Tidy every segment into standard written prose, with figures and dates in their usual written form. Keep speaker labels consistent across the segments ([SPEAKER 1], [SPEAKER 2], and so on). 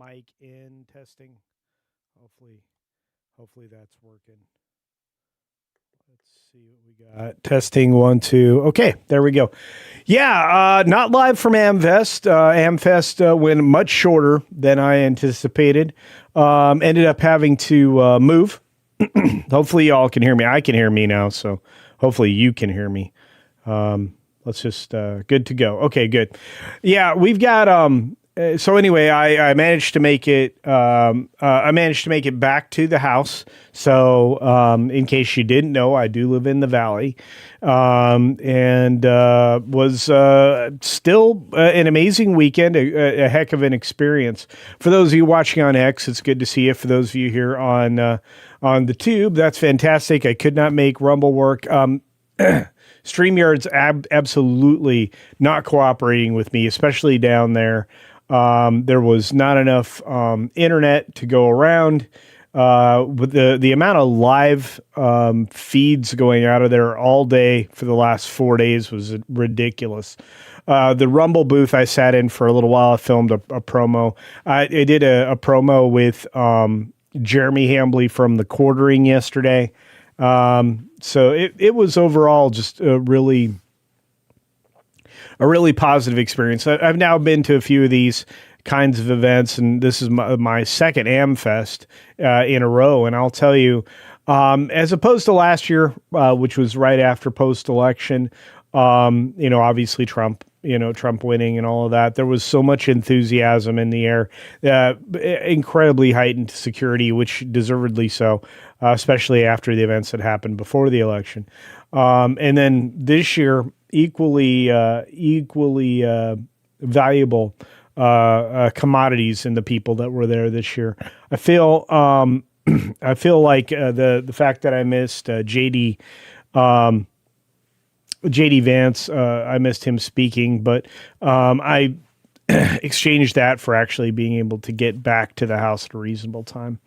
[SPEAKER 1] mic in testing. Hopefully, hopefully that's working. Let's see what we got. Testing 1, 2. Okay, there we go. Yeah, not live from AmFest. AmFest went much shorter than I anticipated. Ended up having to move. Hopefully, y'all can hear me. I can hear me now, so hopefully you can hear me. Let's just good to go. Okay, good. Yeah, we've got so anyway, I managed to make it. I managed to make it back to the house. So, in case you didn't know, I do live in the valley, and was still an amazing weekend, a heck of an experience. For those of you watching on X, it's good to see you. For those of you here on the tube, that's fantastic. I could not make Rumble work. StreamYard's absolutely not cooperating with me, especially down there. There was not enough internet to go around. With the amount of live feeds going out of there all day for the last 4 days was ridiculous. The Rumble booth I sat in for a little while. I filmed a promo. I did a promo with Jeremy Hambley from The Quartering yesterday. So it was overall just a really positive experience. I've now been to a few of these kinds of events, and this is my second AmFest in a row. And I'll tell you, as opposed to last year, which was right after post-election, obviously Trump winning and all of that, there was so much enthusiasm in the air, incredibly heightened security, which deservedly so, especially after the events that happened before the election. And then this year, equally valuable commodities in the people that were there this year. I feel I feel like the fact that I missed JD Vance, I missed him speaking, but I exchanged that for actually being able to get back to the house at a reasonable time.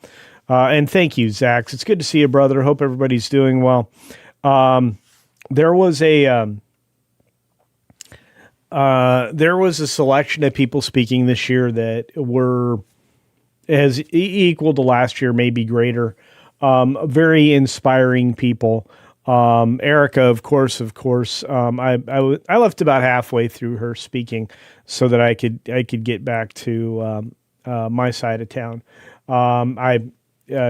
[SPEAKER 1] And thank you, Zach. It's good to see you, brother. Hope everybody's doing well. There was a selection of people speaking this year that were as equal to last year, maybe greater. Very inspiring people. Erica, of course. I left about halfway through her speaking so that I could get back to my side of town. I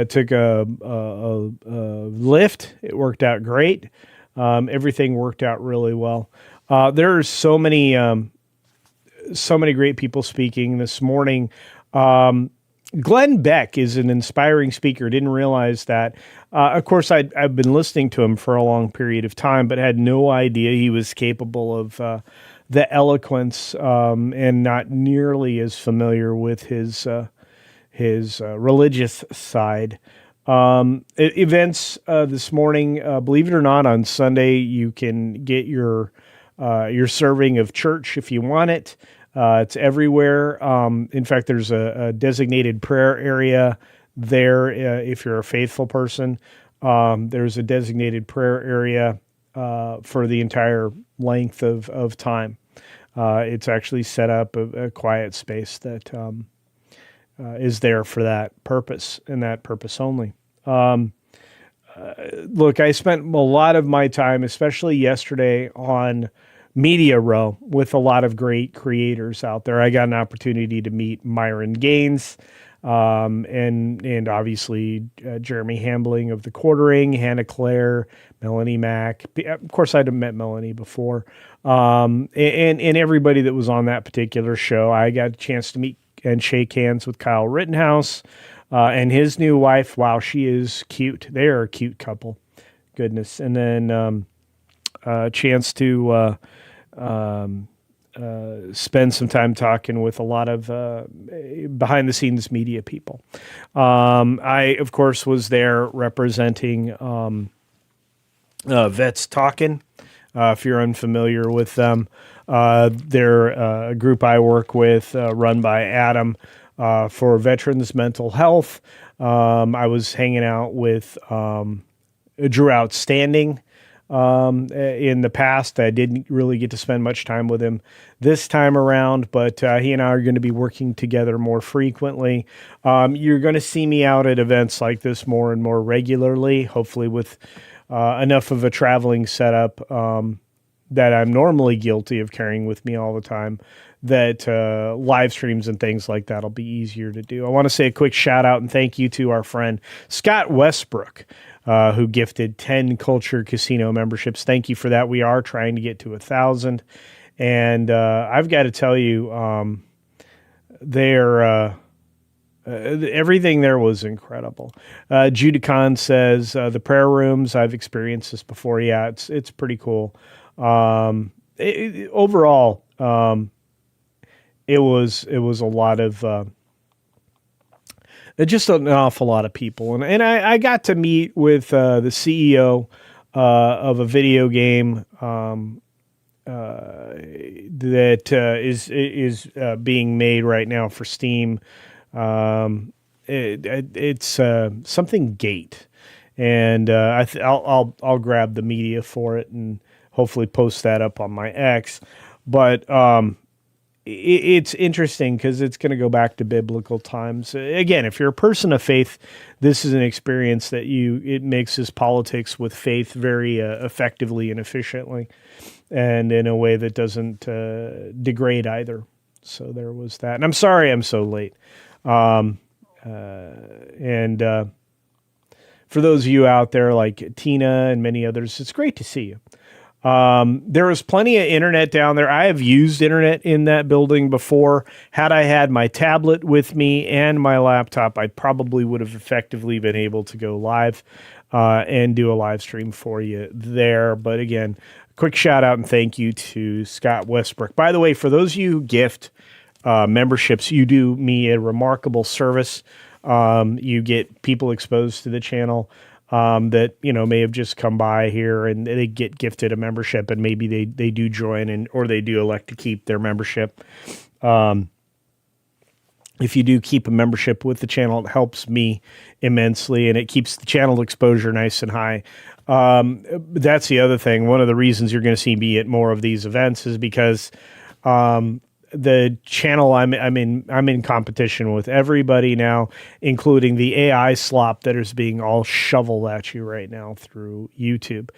[SPEAKER 1] took a lift. It worked out great. Everything worked out really well. There are so many great people speaking this morning. Glenn Beck is an inspiring speaker. Didn't realize that. Of course, I've been listening to him for a long period of time, but had no idea he was capable of the eloquence, and not nearly as familiar with his religious side. Events this morning, believe it or not, on Sunday you can get your serving of church if you want it. It's everywhere. In fact, there's a designated prayer area there. If you're a faithful person, there's a designated prayer area for the entire length of time. It's actually set up a quiet space that is there for that purpose and that purpose only. Look, I spent a lot of my time, especially yesterday, on Media Row with a lot of great creators out there. I got an opportunity to meet Myron Gaines, and obviously Jeremy Hambling of The Quartering, Hannah Claire, Melanie Mack. Of course, I'd have met Melanie before, and everybody that was on that particular show. I got a chance to meet and shake hands with Kyle Rittenhouse and his new wife. Wow, she is cute. They are a cute couple. Goodness. And then a chance to spend some time talking with a lot of behind-the-scenes media people. I, of course, was there representing Vets Talkin'. If you're unfamiliar with them, they're a group I work with, run by Adam, for veterans' mental health. I was hanging out with Drew Outstanding, in the past. I didn't really get to spend much time with him this time around, but he and I are going to be working together more frequently. You're going to see me out at events like this more and more regularly, hopefully with enough of a traveling setup that I'm normally guilty of carrying with me all the time, that live streams and things like that will be easier to do. I want to say a quick shout out and thank you to our friend Scott Westbrook, who gifted 10 Culture Casino memberships. Thank you for that. We are trying to get to 1,000. And I've got to tell you, everything there was incredible. Judicon says the prayer rooms, I've experienced this before. Yeah, it's pretty cool. Overall, it was a lot of just an awful lot of people, and I got to meet with the CEO of a video game that is being made right now for Steam. It's something Gate, and I'll grab the media for it and hopefully post that up on my X. But it's interesting because it's going to go back to biblical times. Again, if you're a person of faith, this is an experience that it mixes politics with faith very effectively and efficiently, and in a way that doesn't degrade either. So there was that. And I'm sorry I'm so late. And for those of you out there like Tina and many others, it's great to see you. There was plenty of internet down there. I have used internet in that building before. Had I had my tablet with me and my laptop, I probably would have effectively been able to go live and do a live stream for you there. But again, quick shout out and thank you to Scott Westbrook. By the way, for those of you who gift memberships, you do me a remarkable service. You get people exposed to the channel that may have just come by here and they get gifted a membership, and maybe they do join or they do elect to keep their membership. If you do keep a membership with the channel, it helps me immensely and it keeps the channel exposure nice and high. That's the other thing. One of the reasons you're going to see me at more of these events is because the channel I'm in competition with everybody now, including the AI slop that is being all shoveled at you right now through YouTube.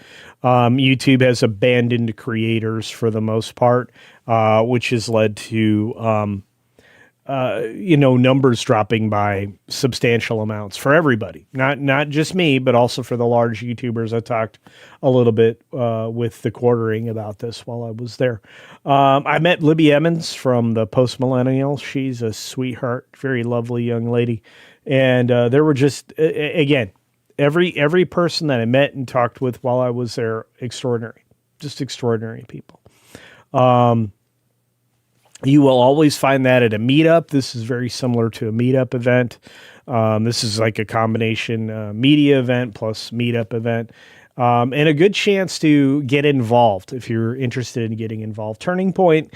[SPEAKER 1] YouTube has abandoned creators for the most part, which has led to numbers dropping by substantial amounts for everybody, not just me, but also for the large YouTubers. I talked a little bit with the Quartering about this while I was there. I met Libby Emmons from the Post Millennial. She's a sweetheart, very lovely young lady. And there were just, again, every person that I met and talked with while I was there, extraordinary, just extraordinary people. You will always find that at a meetup. This is very similar to a meetup event. This is like a combination media event plus meetup event, and a good chance to get involved if you're interested in getting involved. Turning Point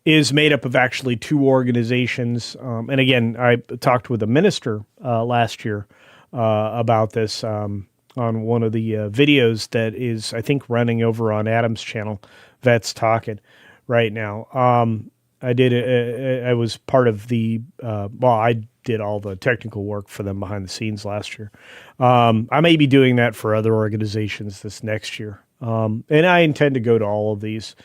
[SPEAKER 1] is made up of actually two organizations. And again, I talked with a minister last year about this on one of the videos that is, I think, running over on Adam's channel, Vets Talking, right now. I was part of the, I did all the technical work for them behind the scenes last year. I may be doing that for other organizations this next year. And I intend to go to all of these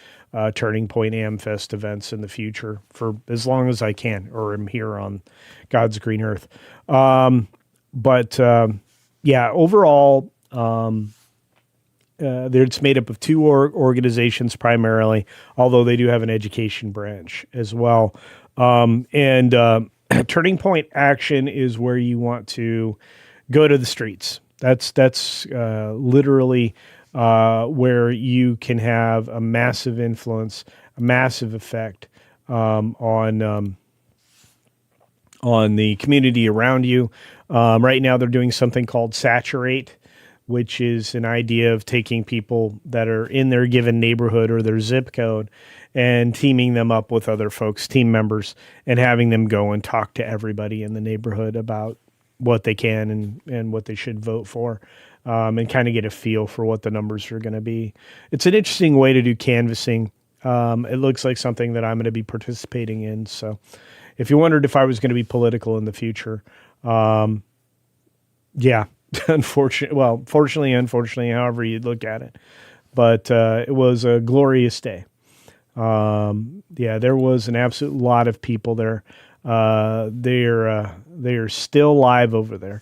[SPEAKER 1] Turning Point AmFest events in the future for as long as I can, or am here on God's green earth. Overall, it's made up of two organizations primarily, although they do have an education branch as well. Turning Point Action is where you want to go to the streets. That's literally where you can have a massive influence, a massive effect on the community around you. Right now, they're doing something called Saturate, which is an idea of taking people that are in their given neighborhood or their zip code and teaming them up with other folks, team members, and having them go and talk to everybody in the neighborhood about what they can and what they should vote for, and kind of get a feel for what the numbers are going to be. It's an interesting way to do canvassing. It looks like something that I'm going to be participating in. So if you wondered if I was going to be political in the future, yeah, fortunately, unfortunately, however you look at it, but it was a glorious day. Yeah, there was an absolute lot of people there. They are still live over there,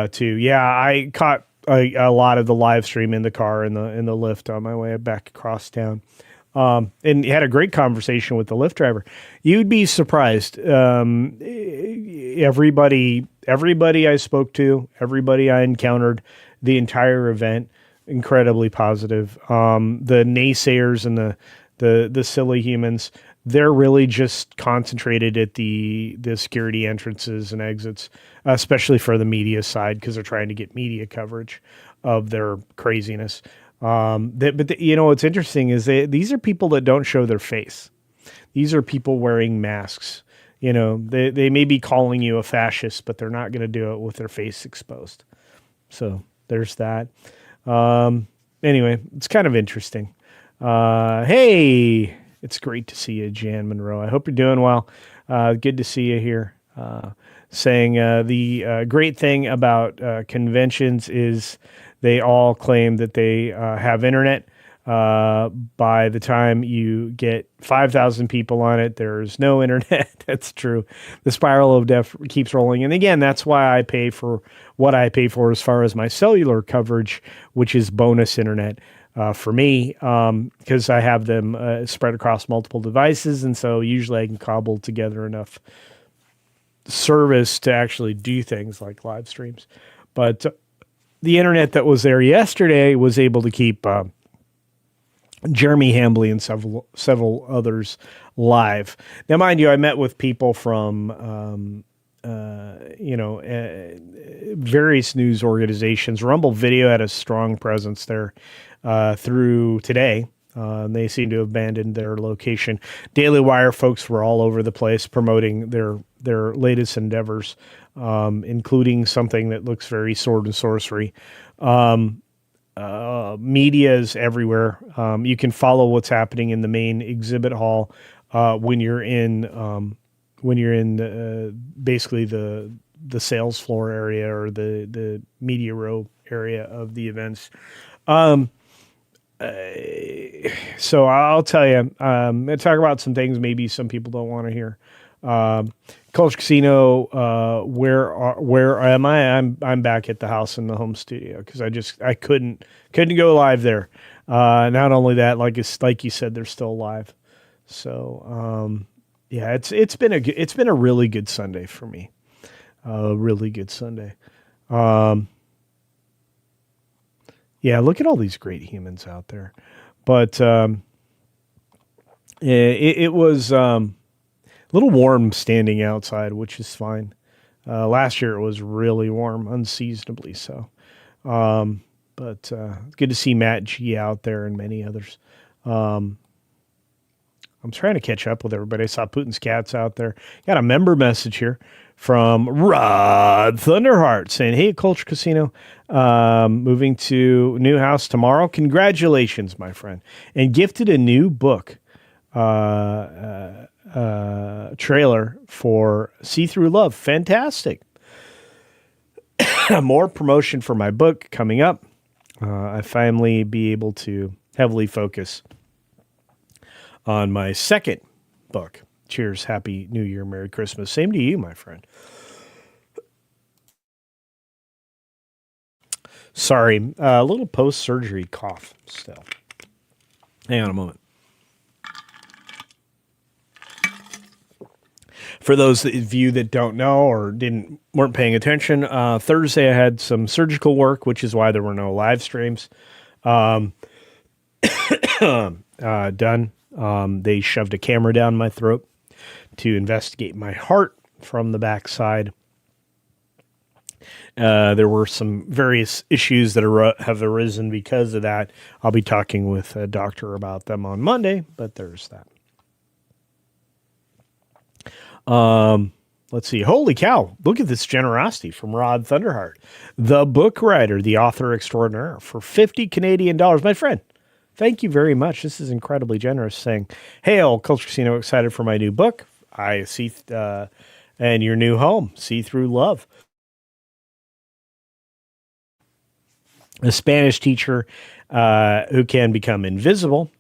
[SPEAKER 1] too. Yeah, I caught a lot of the live stream in the car in the Lyft on my way back across town. And had a great conversation with the Lyft driver. You'd be surprised. Everybody I spoke to, everybody I encountered, the entire event, incredibly positive. The naysayers and the silly humans, they're really just concentrated at the security entrances and exits, especially for the media side, because they're trying to get media coverage of their craziness. What's interesting is these are people that don't show their face. These are people wearing masks. They may be calling you a fascist, but they're not going to do it with their face exposed. So there's that. Anyway, it's kind of interesting. Hey, it's great to see you, Jan Monroe. I hope you're doing well. Good to see you here. Saying the great thing about conventions is they all claim that they have internet. By the time you get 5,000 people on it, there's no internet. That's true. The spiral of death keeps rolling. And again, that's why I pay for what I pay for as far as my cellular coverage, which is bonus internet. For me, because I have them spread across multiple devices. And so usually I can cobble together enough service to actually do things like live streams. But the internet that was there yesterday was able to keep Jeremy Hambley and several others live. Now, mind you, I met with people from various news organizations. Rumble Video had a strong presence there through today. They seem to have abandoned their location. Daily Wire folks were all over the place promoting their latest endeavors, including something that looks very sword and sorcery. Media is everywhere. You can follow what's happening in the main exhibit hall when you're in basically the sales floor area or the media row area of the events. So I'll tell you, I talk about some things maybe some people don't want to hear. Culture Casino, where am I? I'm back at the house in the home studio because I couldn't go live there. Not only that, like you said, they're still live. So yeah, it's been a really good Sunday for me. A really good Sunday. Yeah, look at all these great humans out there. But it was a little warm standing outside, which is fine. Last year it was really warm, unseasonably so. But good to see Matt G out there and many others. I'm trying to catch up with everybody. I saw Putin's Cats out there. Got a member message here from Rod Thunderheart saying, "Hey, Culture Casino, moving to new house tomorrow. Congratulations, my friend." And gifted a new book trailer for See Through Love. Fantastic. More promotion for my book coming up. I finally be able to heavily focus on my second book. Cheers. Happy New Year. Merry Christmas. Same to you, my friend. Sorry. A little post-surgery cough still. Hang on a moment. For those of you that don't know or weren't paying attention, Thursday I had some surgical work, which is why there were no live streams done. They shoved a camera down my throat to investigate my heart from the backside. There were some various issues that have arisen because of that. I'll be talking with a doctor about them on Monday, but there's that. let's see. Holy cow. Look at this generosity from Rod Thunderheart, the book writer, the author extraordinaire, for 50 Canadian dollars. My friend, thank you very much. This is incredibly generous, saying, "Hail, Culture Casino, excited for my new book. I see, and your new home, See Through Love." A Spanish teacher who can become invisible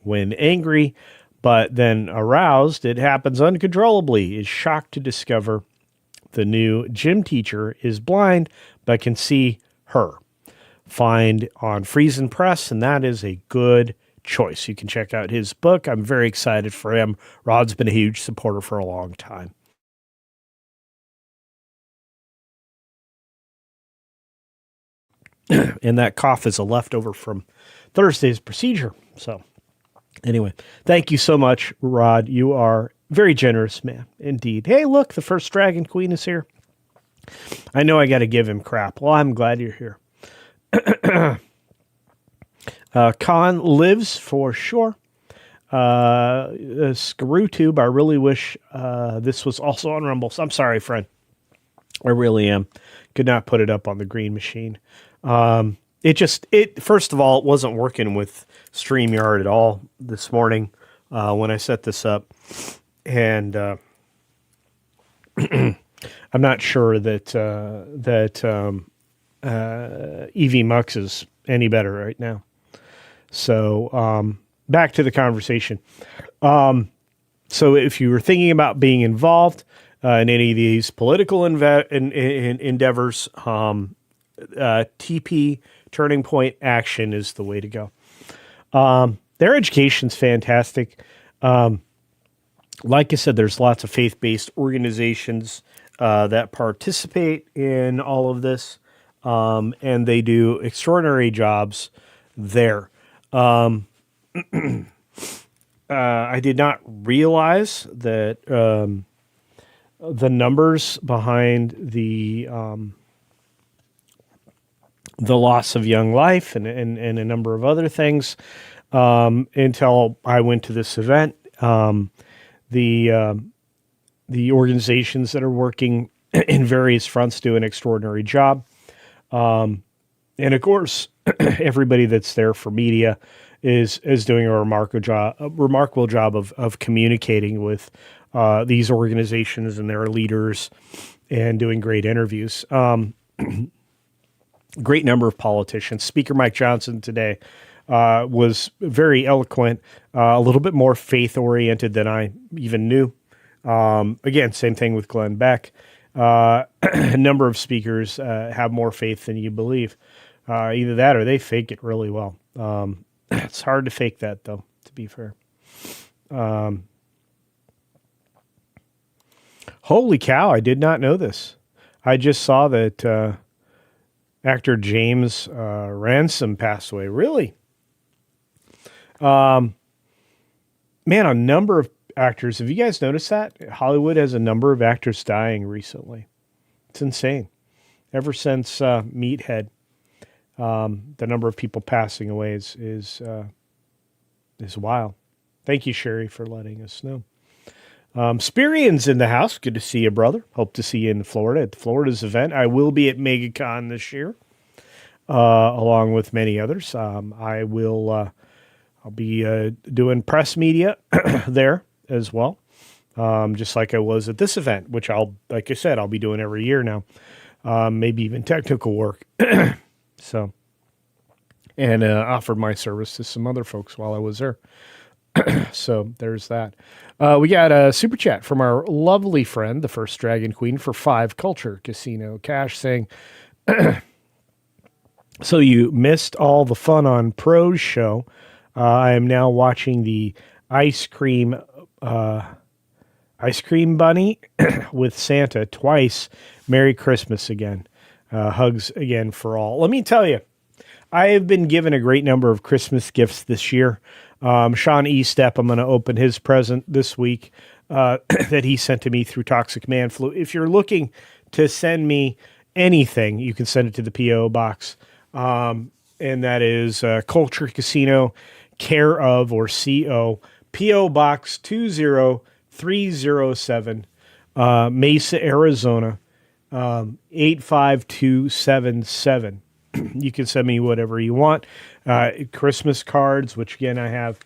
[SPEAKER 1] when angry, but then aroused, it happens uncontrollably, is shocked to discover the new gym teacher is blind but can see her. Find on Friesen Press, and that is a good choice. You can check out his book. I'm very excited for him. Rod's been a huge supporter for a long time. And that cough is a leftover from Thursday's procedure. So anyway, thank you so much, Rod. You are very generous, man, indeed. Hey, look, the first Dragon Queen is here. I know I got to give him crap. Well, I'm glad you're here. Khan lives for sure. Tube, I really wish this was also on Rumble. I'm sorry, friend. I really am. Could not put it up on the green machine. First of all, it wasn't working with StreamYard at all this morning when I set this up. And I'm not sure that EV Mux is any better right now. So back to the conversation. So if you were thinking about being involved in any of these political endeavors, TP, Turning Point Action, is the way to go. Their education's fantastic. Like I said, there's lots of faith-based organizations that participate in all of this, and they do extraordinary jobs there. I did not realize that the numbers behind the loss of young life and a number of other things until I went to this event. The organizations that are working in various fronts do an extraordinary job. And of course, everybody that's there for media is doing a remarkable job of communicating with these organizations and their leaders and doing great interviews. Great number of politicians. Speaker Mike Johnson today was very eloquent, a little bit more faith-oriented than I even knew. Again, same thing with Glenn Beck. A number of speakers have more faith than you believe. Either that or they fake it really well. It's hard to fake that, though, to be fair. Holy cow, I did not know this. I just saw that actor James Ransom passed away. Really? Man, a number of actors. Have you guys noticed that? Hollywood has a number of actors dying recently. It's insane. Ever since Meathead, the number of people passing away is wild. Thank you, Sherry, for letting us know. Spirian's in the house. Good to see you, brother. Hope to see you in Florida at Florida's event. I will be at MegaCon this year, along with many others. I'll be doing press media there as well, just like I was at this event, which like I said, I'll be doing every year now, maybe even technical work. So, and offered my service to some other folks while I was there. So there's that. We got a super chat from our lovely friend, the first Dragon Queen, for 5 Culture Casino Cash, saying, so you missed all the fun on Pro's show. I am now watching the ice cream bunny with Santa twice. Merry Christmas again. Hugs again for all. Let me tell you, I have been given a great number of Christmas gifts this year. Sean Estep, I'm going to open his present this week that he sent to me through Toxic Man Flu. If you're looking to send me anything, you can send it to the P.O. Box. And that is Culture Casino, care of, or CO, P.O. Box 20307, Mesa, Arizona, 85277. You can send me whatever you want. Christmas cards, which again I have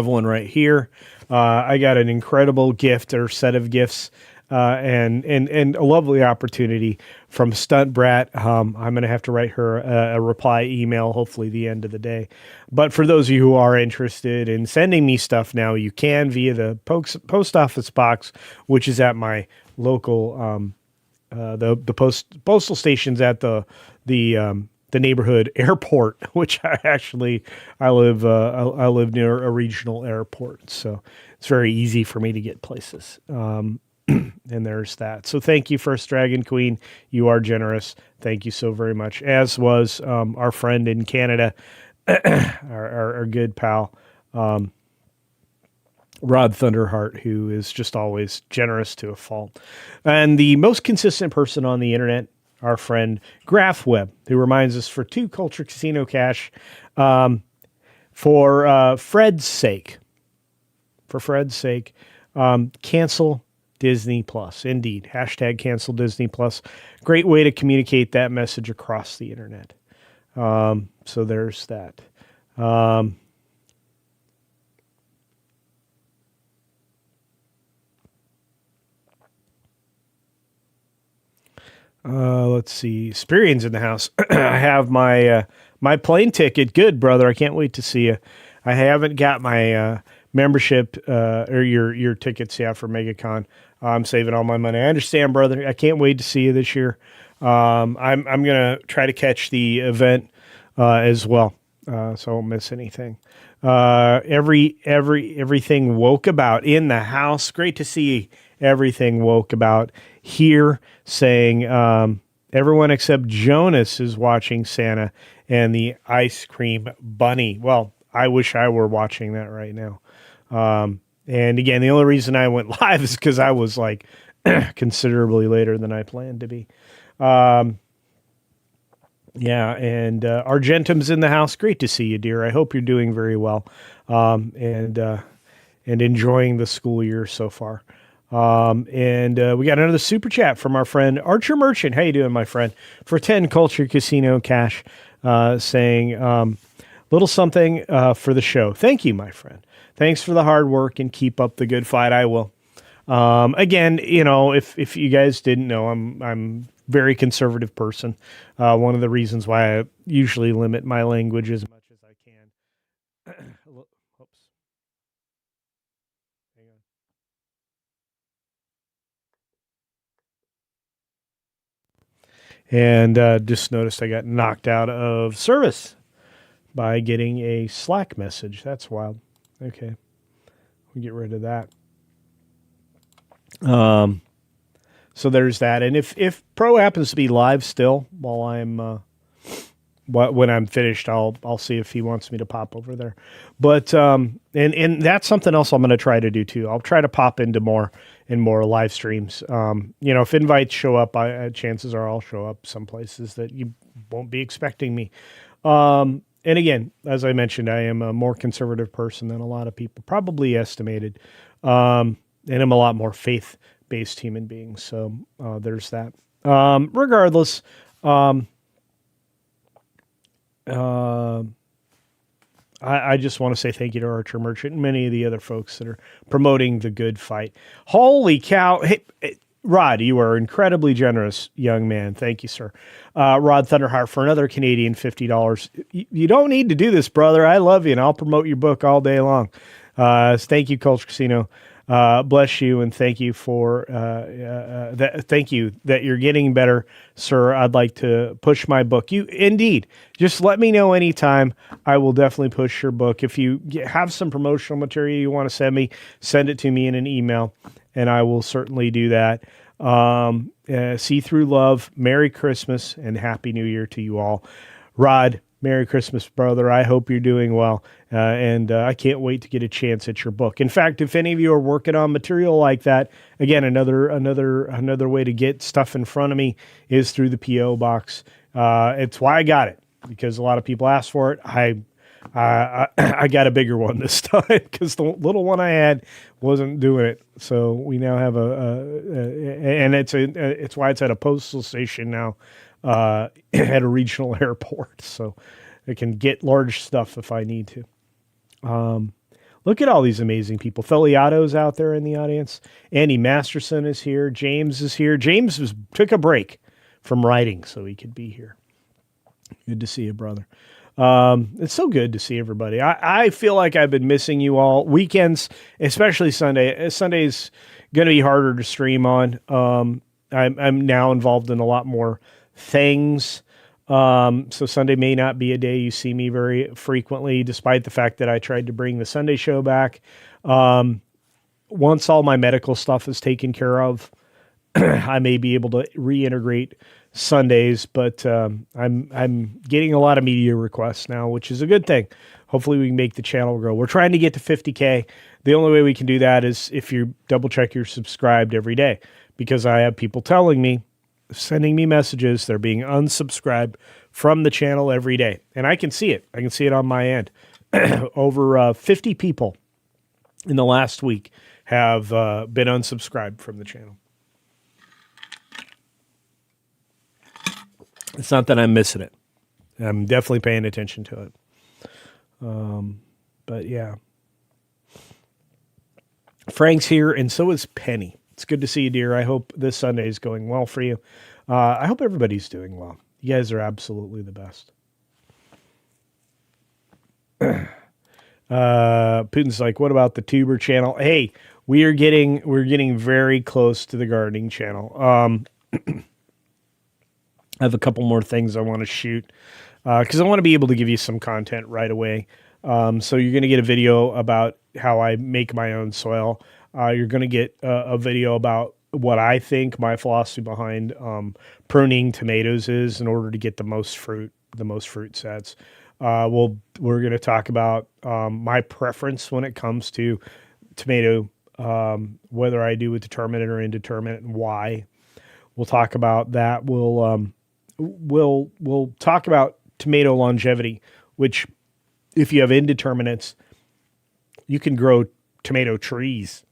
[SPEAKER 1] one right here. I got an incredible gift or set of gifts, and a lovely opportunity from Stunt Brat. I'm going to have to write her a reply email, hopefully the end of the day. But for those of you who are interested in sending me stuff now, you can via the post office box, which is at my local the postal stations at the neighborhood airport, which I live near a regional airport, so it's very easy for me to get places. And there's that. So thank you, First Dragon Queen. You are generous. Thank you so very much. As was our friend in Canada, our good pal, Rod Thunderheart, who is just always generous to a fault. And the most consistent person on the internet, our friend GraphWeb, who reminds us for 2 Culture Casino Cash, for Fred's sake, cancel Disney Plus. Indeed. Hashtag cancel Disney Plus. Great way to communicate that message across the internet. So there's that. Let's see. Spirian's in the house. I have my my plane ticket. Good, brother. I can't wait to see you. I haven't got my membership or your tickets yet for MegaCon. I'm saving all my money. I understand, brother. I can't wait to see you this year. I'm gonna try to catch the event as well, so I won't miss anything. Everything woke about in the house. Great to see everything woke about here, saying everyone except Jonas is watching Santa and the ice cream bunny. Well, I wish I were watching that right now. And again, the only reason I went live is because I was like considerably later than I planned to be. Yeah, and Argentum's in the house. Great to see you, dear. I hope you're doing very well, and enjoying the school year so far. And we got another super chat from our friend Archer Merchant. How you doing, my friend? For 10 Culture Casino Cash, saying little something for the show. Thank you, my friend. Thanks for the hard work and keep up the good fight. I will. Again, you know, if you guys didn't know, I'm very conservative person. One of the reasons why I usually limit my language as much as I can. Oops. Hang on. And just noticed I got knocked out of service by getting a Slack message. That's wild. Okay. We'll get rid of that. So there's that. And if Pro happens to be live still while I'm when I'm finished, I'll see if he wants me to pop over there. But and that's something else I'm going to try to do too. I'll try to pop into more live streams. You know, if invites show up, chances are I'll show up some places that you won't be expecting me. And again, as I mentioned, I am a more conservative person than a lot of people probably estimated. And I'm a lot more faith-based human being. So there's that. Regardless, I just want to say thank you to Archer Merchant and many of the other folks that are promoting the good fight. Holy cow. Hey, Rod, you are incredibly generous, young man. Thank you, sir. Rod Thunderheart for another Canadian $50. You don't need to do this, brother. I love you, and I'll promote your book all day long. Thank you, Culture Casino. Bless you, and thank you for thank you that you're getting better, sir. I'd like to push my book. You indeed. Just let me know anytime. I will definitely push your book. If you have some promotional material you want to send me, send it to me in an email, and I will certainly do that. See through love. Merry Christmas and Happy New Year to you all. Rod, Merry Christmas, brother. I hope you're doing well. And I can't wait to get a chance at your book. In fact, if any of you are working on material like that, again, another way to get stuff in front of me is through the PO box. It's why I got it, because a lot of people asked for it. I got a bigger one this time because the little one I had wasn't doing it. So we now have and it's why it's at a postal station now, at a regional airport. So I can get large stuff if I need to. Look at all these amazing people. Feliato's out there in the audience. Andy Masterson is here. James is here. James took a break from writing so he could be here. Good to see you, brother. It's so good to see everybody. I feel like I've been missing you all. Weekends, especially Sunday. Sunday's going to be harder to stream on. I'm now involved in a lot more things. So Sunday may not be a day you see me very frequently, despite the fact that I tried to bring the Sunday show back. Once all my medical stuff is taken care of, I may be able to reintegrate Sundays, but I'm getting a lot of media requests now, which is a good thing. Hopefully we can make the channel grow. We're trying to get to 50K. The only way we can do that is if you double check you're subscribed every day, because I have people telling me, sending me messages, they're being unsubscribed from the channel every day. And I can see it. I can see it on my end. Over 50 people in the last week have been unsubscribed from the channel. It's not that I'm missing it. I'm definitely paying attention to it. But yeah. Frank's here, and so is Penny. It's good to see you, dear. I hope this Sunday is going well for you. I hope everybody's doing well. You guys are absolutely the best. Putin's like, what about the tuber channel? Hey, we're getting very close to the gardening channel. I have a couple more things I want to shoot because I want to be able to give you some content right away. So you're going to get a video about how I make my own soil. You're going to get a video about what I think my philosophy behind pruning tomatoes is in order to get the most fruit sets. We're going to talk about my preference when it comes to tomato, whether I do with determinate or indeterminate, and why. We'll talk about that. We'll talk about tomato longevity, which if you have indeterminates, you can grow tomato trees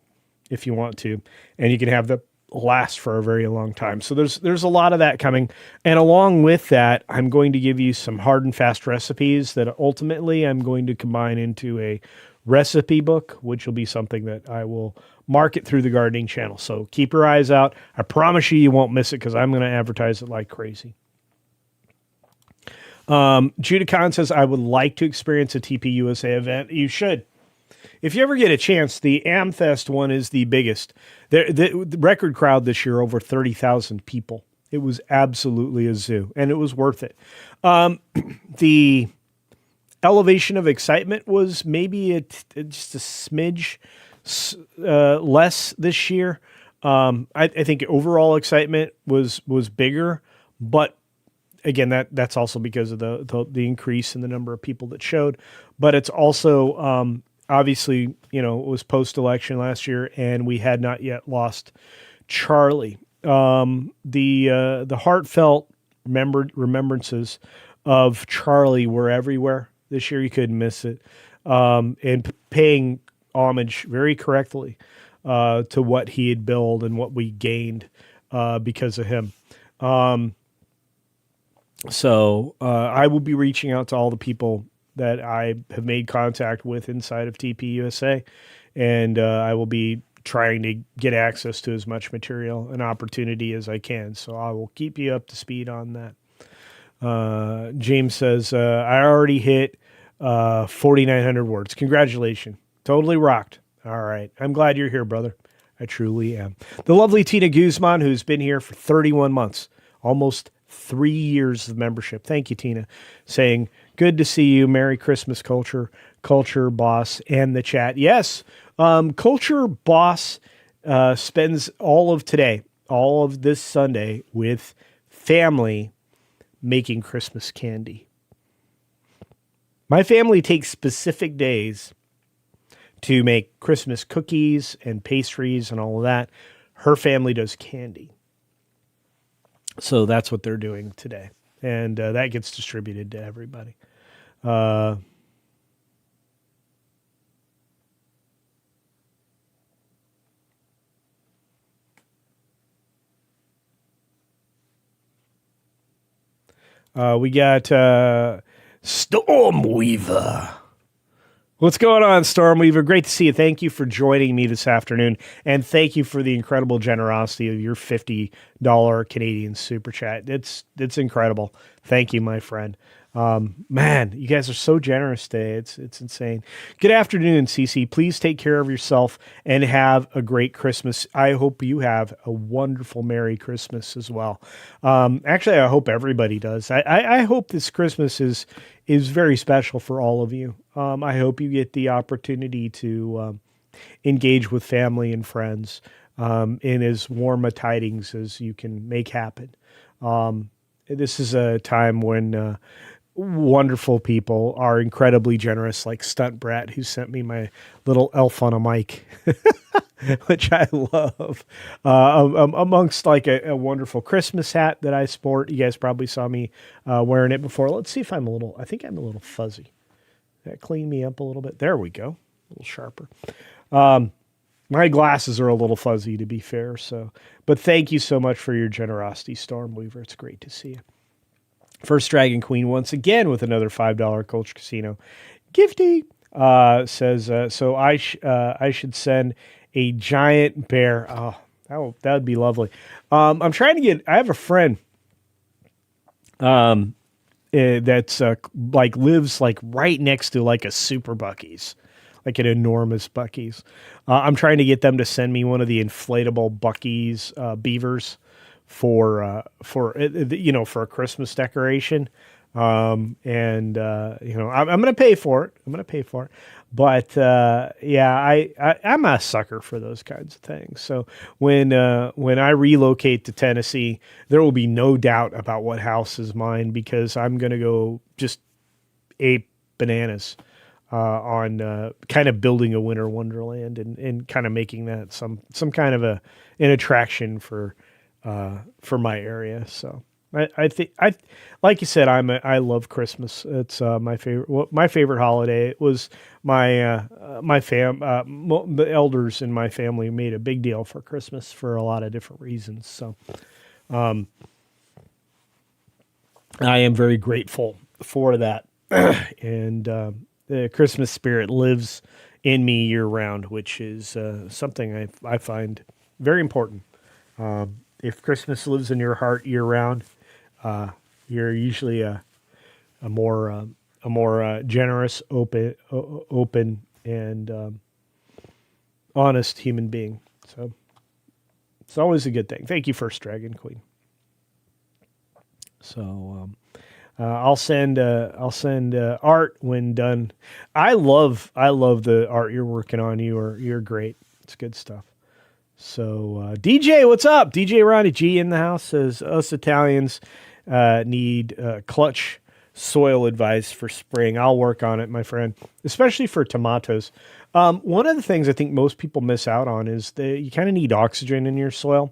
[SPEAKER 1] if you want to, and you can have them last for a very long time. So there's a lot of that coming. And along with that, I'm going to give you some hard and fast recipes that ultimately I'm going to combine into a recipe book, which will be something that I will market through the gardening channel. So keep your eyes out. I promise you won't miss it because I'm going to advertise it like crazy. Judah Khan says, I would like to experience a TP USA event. You should. If you ever get a chance, the AmFest one is the biggest. The record crowd this year, over 30,000 people. It was absolutely a zoo, and it was worth it. The elevation of excitement was maybe just a smidge less this year. I think overall excitement was bigger, but again, that's also because of the increase in the number of people that showed. But it's also obviously, it was post-election last year, and we had not yet lost Charlie. The heartfelt remembrances of Charlie were everywhere this year. You couldn't miss it. And paying homage very correctly to what he had built and what we gained because of him. So I will be reaching out to all the people that I have made contact with inside of TP USA, and I will be trying to get access to as much material and opportunity as I can. So I will keep you up to speed on that. James says, I already hit 4,900 words. Congratulations. Totally rocked. All right. I'm glad you're here, brother. I truly am. The lovely Tina Guzman, who's been here for 31 months, almost 3 years of membership. Thank you, Tina. Saying, good to see you. Merry Christmas, Culture Boss, and the chat. Yes, Culture Boss spends all of today, all of this Sunday, with family making Christmas candy. My family takes specific days to make Christmas cookies and pastries and all of that. Her family does candy. So that's what they're doing today. And that gets distributed to everybody. We got Stormweaver. What's going on, Stormweaver? Great to see you. Thank you for joining me this afternoon, and thank you for the incredible generosity of your $50 Canadian super chat. It's incredible. Thank you, my friend. Man, you guys are so generous today. It's insane. Good afternoon, CC. Please take care of yourself and have a great Christmas. I hope you have a wonderful Merry Christmas as well. Actually, I hope everybody does. I hope this Christmas is very special for all of you. I hope you get the opportunity to engage with family and friends in as warm a tidings as you can make happen. This is a time when wonderful people are incredibly generous, like Stunt Brat, who sent me my little elf on a mic, which I love. Amongst like a wonderful Christmas hat that I sport. You guys probably saw me wearing it before. Let's see if I think I'm a little fuzzy. That cleaned me up a little bit. There we go. A little sharper. My glasses are a little fuzzy, to be fair. But thank you so much for your generosity, Stormweaver. It's great to see you. First Dragon Queen once again with another $5 Culture Casino gifty. Says so I should send a giant bear. Oh, that would be lovely. I'm trying to get. I have a friend that's like lives like right next to like a super Buc-ee's, like an enormous Buc-ee's. I'm trying to get them to send me one of the inflatable Buc-ee's beavers for a Christmas decoration. I'm going to pay for it. But I'm a sucker for those kinds of things. So when I relocate to Tennessee, there will be no doubt about what house is mine, because I'm going to go just ape bananas on kind of building a winter wonderland and kind of making that some kind of an attraction for my area. So I think like you said, I love Christmas. It's my favorite. Well, my favorite holiday. It was the elders in my family made a big deal for Christmas for a lot of different reasons. So, I am very grateful for that, and the Christmas spirit lives in me year round, which is something I find very important. If Christmas lives in your heart year round, you're usually a more generous, open, and honest human being. So it's always a good thing. Thank you, First Dragon Queen. So I'll send art when done. I love the art you're working on. You're great. It's good stuff. So DJ, what's up? DJ Ronnie G in the house says us Italians need clutch soil advice for spring. I'll work on it, my friend, especially for tomatoes. One of the things I think most people miss out on is that you kind of need oxygen in your soil,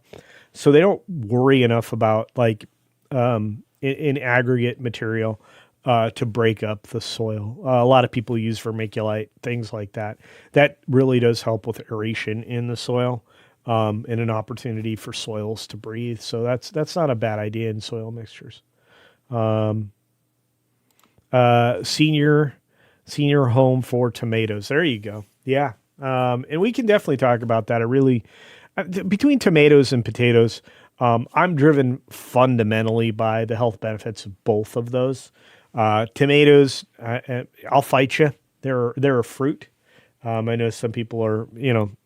[SPEAKER 1] so they don't worry enough about like in aggregate material to break up the soil. A lot of people use vermiculite, things like that. That really does help with aeration in the soil. And an opportunity for soils to breathe. So that's not a bad idea in soil mixtures. Senior home for tomatoes. There you go. Yeah. And we can definitely talk about that. Between tomatoes and potatoes, I'm driven fundamentally by the health benefits of both of those. Tomatoes, I'll fight you. They're a fruit. I know some people are,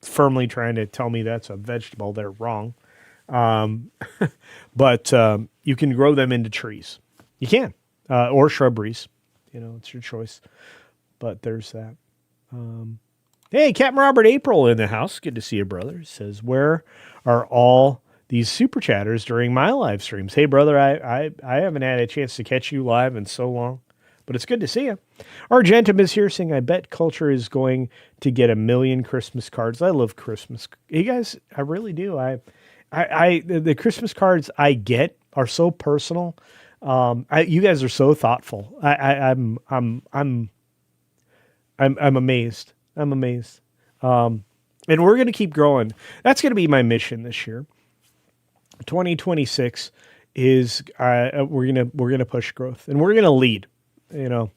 [SPEAKER 1] firmly trying to tell me that's a vegetable. They're wrong. But you can grow them into trees. You can, or shrubberies. It's your choice. But there's that. Hey, Captain Robert April in the house. Good to see you, brother. Says, where are all these super chatters during my live streams? Hey, brother, I haven't had a chance to catch you live in so long. But it's good to see you. Argentum is here saying, I bet Culture is going to get 1 million Christmas cards. I love Christmas. You guys, I really do. The Christmas cards I get are so personal. You guys are so thoughtful. I'm amazed. I'm amazed. And we're going to keep growing. That's going to be my mission this year. 2026 is we're gonna push growth and we're gonna lead. You know,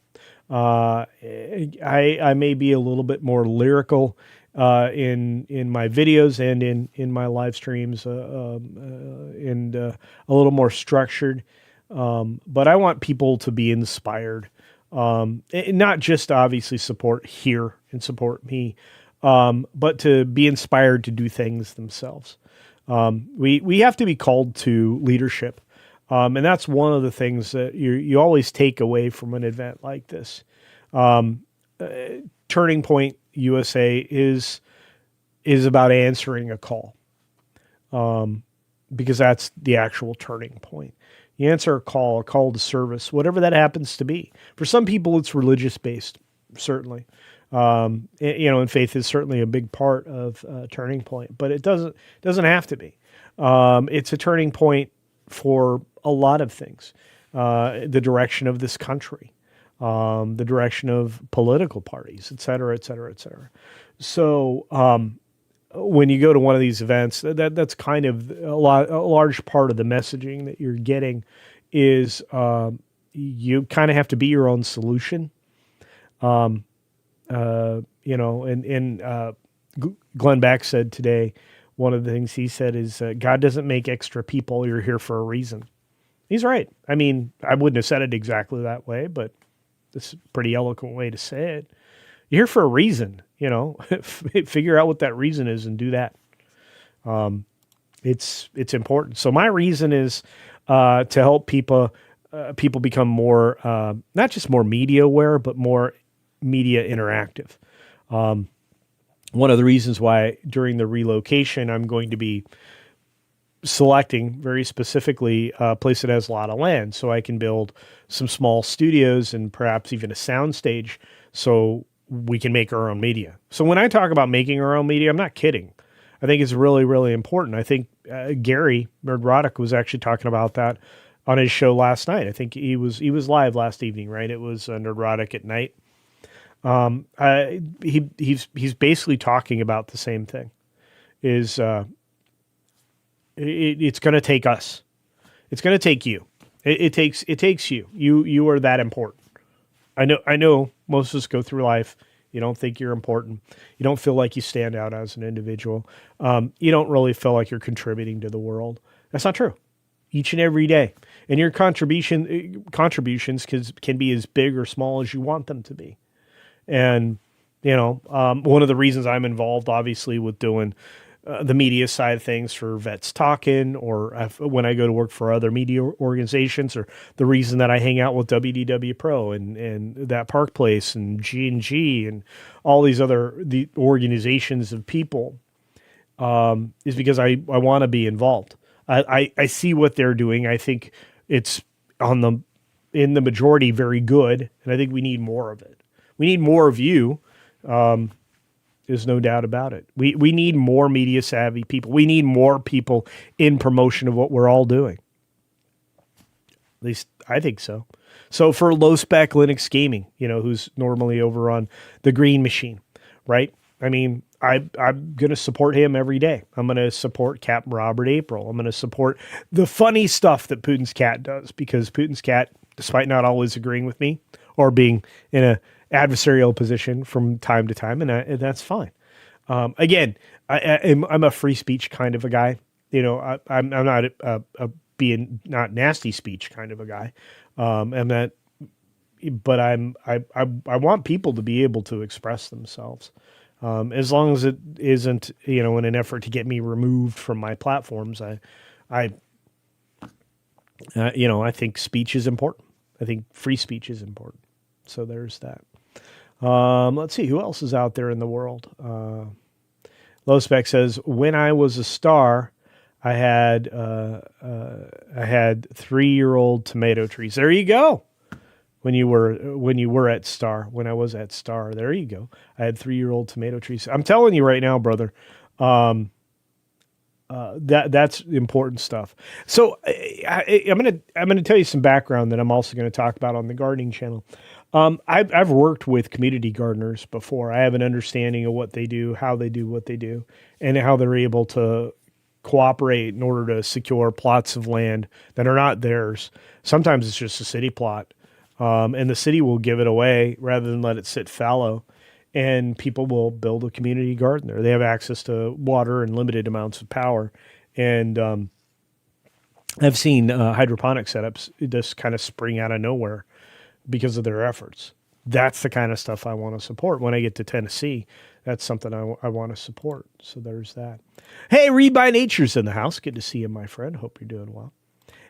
[SPEAKER 1] I may be a little bit more lyrical in my videos and in my live streams, and a little more structured. But I want people to be inspired, and not just obviously support here and support me, but to be inspired to do things themselves. We have to be called to leadership. And that's one of the things that you always take away from an event like this. Turning Point USA is about answering a call, because that's the actual turning point. You answer a call to service, whatever that happens to be. For some people, it's religious based, certainly. And faith is certainly a big part of Turning Point, but it doesn't have to be. It's a turning point for a lot of things, the direction of this country, the direction of political parties, et cetera, et cetera, et cetera. So when you go to one of these events, that's kind of a large part of the messaging that you're getting is you kind of have to be your own solution. And Glenn Beck said today, one of the things he said is, God doesn't make extra people. You're here for a reason. He's right. I mean, I wouldn't have said it exactly that way, but this is a pretty eloquent way to say it. You're here for a reason, figure out what that reason is and do that. It's important. So my reason is to help people become more, not just more media aware, but more media interactive. One of the reasons why during the relocation, I'm going to be selecting very specifically a place that has a lot of land so I can build some small studios and perhaps even a sound stage so we can make our own media. So when I talk about making our own media, I'm not kidding. I think it's really, really important. I think Gary Nerdrotic was actually talking about that on his show last night. I think he was live last evening, right? It was Nerdrotic at Night. He's basically talking about the same thing. Is it's going to take us. It's going to take you. It takes you. You are that important. I know most of us go through life. You don't think you're important. You don't feel like you stand out as an individual. You don't really feel like you're contributing to the world. That's not true. Each and every day, and your contributions can be as big or small as you want them to be. And, one of the reasons I'm involved, obviously, with doing the media side of things for Vets Talkin', or when I go to work for other media organizations, or the reason that I hang out with WDW Pro and that Park Place and G&G and all these the organizations of people, is because I want to be involved. I see what they're doing. I think it's in the majority very good, and I think we need more of it. We need more of you. There's no doubt about it. We need more media savvy people. We need more people in promotion of what we're all doing. At least I think so. So for low spec Linux gaming, who's normally over on the Green Machine, right? I mean, I'm going to support him every day. I'm going to support Captain Robert April. I'm going to support the funny stuff that Putin's Cat does, because Putin's Cat, despite not always agreeing with me or being in a adversarial position from time to time, and that's fine. Again, I'm a free speech kind of a guy. I'm not a being not nasty speech kind of a guy. But I want people to be able to express themselves, as long as it isn't in an effort to get me removed from my platforms. I think speech is important. I think free speech is important. So there's that. Let's see who else is out there in the world. Low Spec says, when I was a star, I had 3-year-old tomato trees. There you go. When you were at Star, when I was at Star, there you go. I had 3-year-old tomato trees. I'm telling you right now, brother, that's important stuff. So I'm gonna tell you some background that I'm also going to talk about on the gardening channel. I've worked with community gardeners before. I have an understanding of what they do, how they do what they do, and how they're able to cooperate in order to secure plots of land that are not theirs. Sometimes it's just a city plot, and the city will give it away rather than let it sit fallow. And people will build a community garden there. They have access to water and limited amounts of power. And I've seen hydroponic setups just kind of spring out of nowhere because of their efforts. That's the kind of stuff I want to support. When I get to Tennessee, that's something I want to support. So there's that. Hey, Read by Nature's in the house. Good to see you, my friend. Hope you're doing well.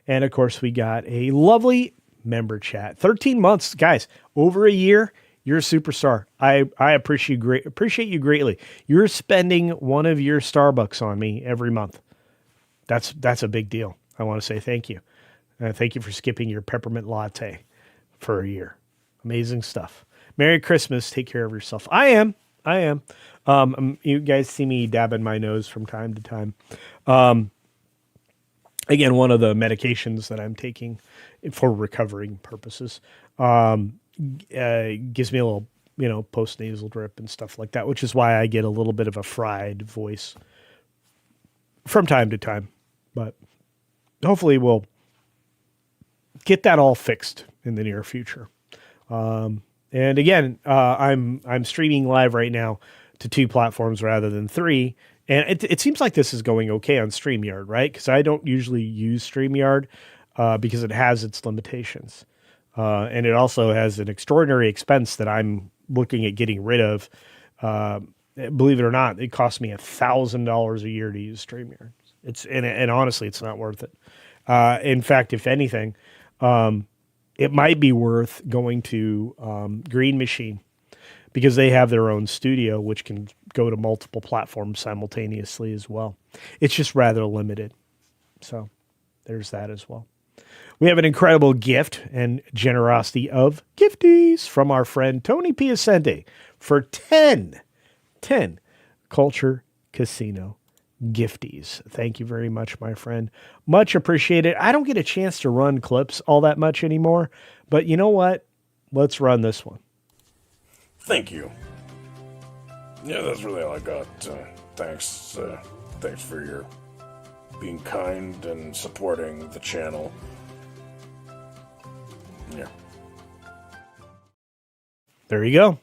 [SPEAKER 1] And, of course, we got a lovely member chat. 13 months. Guys, over a year, you're a superstar. I appreciate you greatly. You're spending one of your Starbucks on me every month. That's a big deal. I want to say thank you. Thank you for skipping your peppermint latte for a year. Amazing stuff. Merry Christmas. Take care of yourself. I am. You guys see me dabbing my nose from time to time. Again, one of the medications that I'm taking for recovering purposes gives me a little, post-nasal drip and stuff like that, which is why I get a little bit of a fried voice from time to time. But hopefully we'll get that all fixed in the near future. And again, I'm streaming live right now to 2 platforms rather than 3. And it seems like this is going okay on StreamYard, right? Because I don't usually use StreamYard because it has its limitations. And it also has an extraordinary expense that I'm looking at getting rid of. Believe it or not, it costs me $1,000 a year to use StreamYard. And honestly, it's not worth it. In fact, if anything, it might be worth going to Green Machine because they have their own studio, which can go to multiple platforms simultaneously as well. It's just rather limited. So there's that as well. We have an incredible gift and generosity of gifties from our friend Tony Piacente for 10 Culture Casino gifties. Thank you very much, my friend. Much appreciated. I don't get a chance to run clips all that much anymore, but you know what? Let's run this one.
[SPEAKER 2] Thank you. Yeah, that's really all I got. Thanks for your being kind and supporting the channel. Yeah.
[SPEAKER 1] There you go.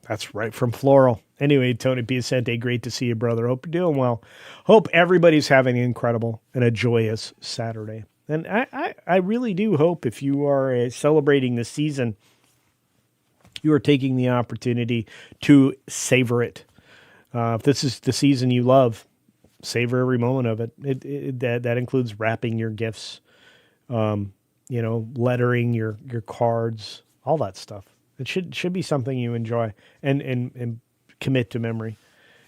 [SPEAKER 1] That's right from Floral. Anyway, Tony Piacente, great to see you, brother. Hope you're doing well. Hope everybody's having an incredible and a joyous Saturday. And I really do hope if you are celebrating the season, you are taking the opportunity to savor it. If this is the season you love, savor every moment of it. That includes wrapping your gifts, lettering your cards, all that stuff. It should be something you enjoy and commit to memory.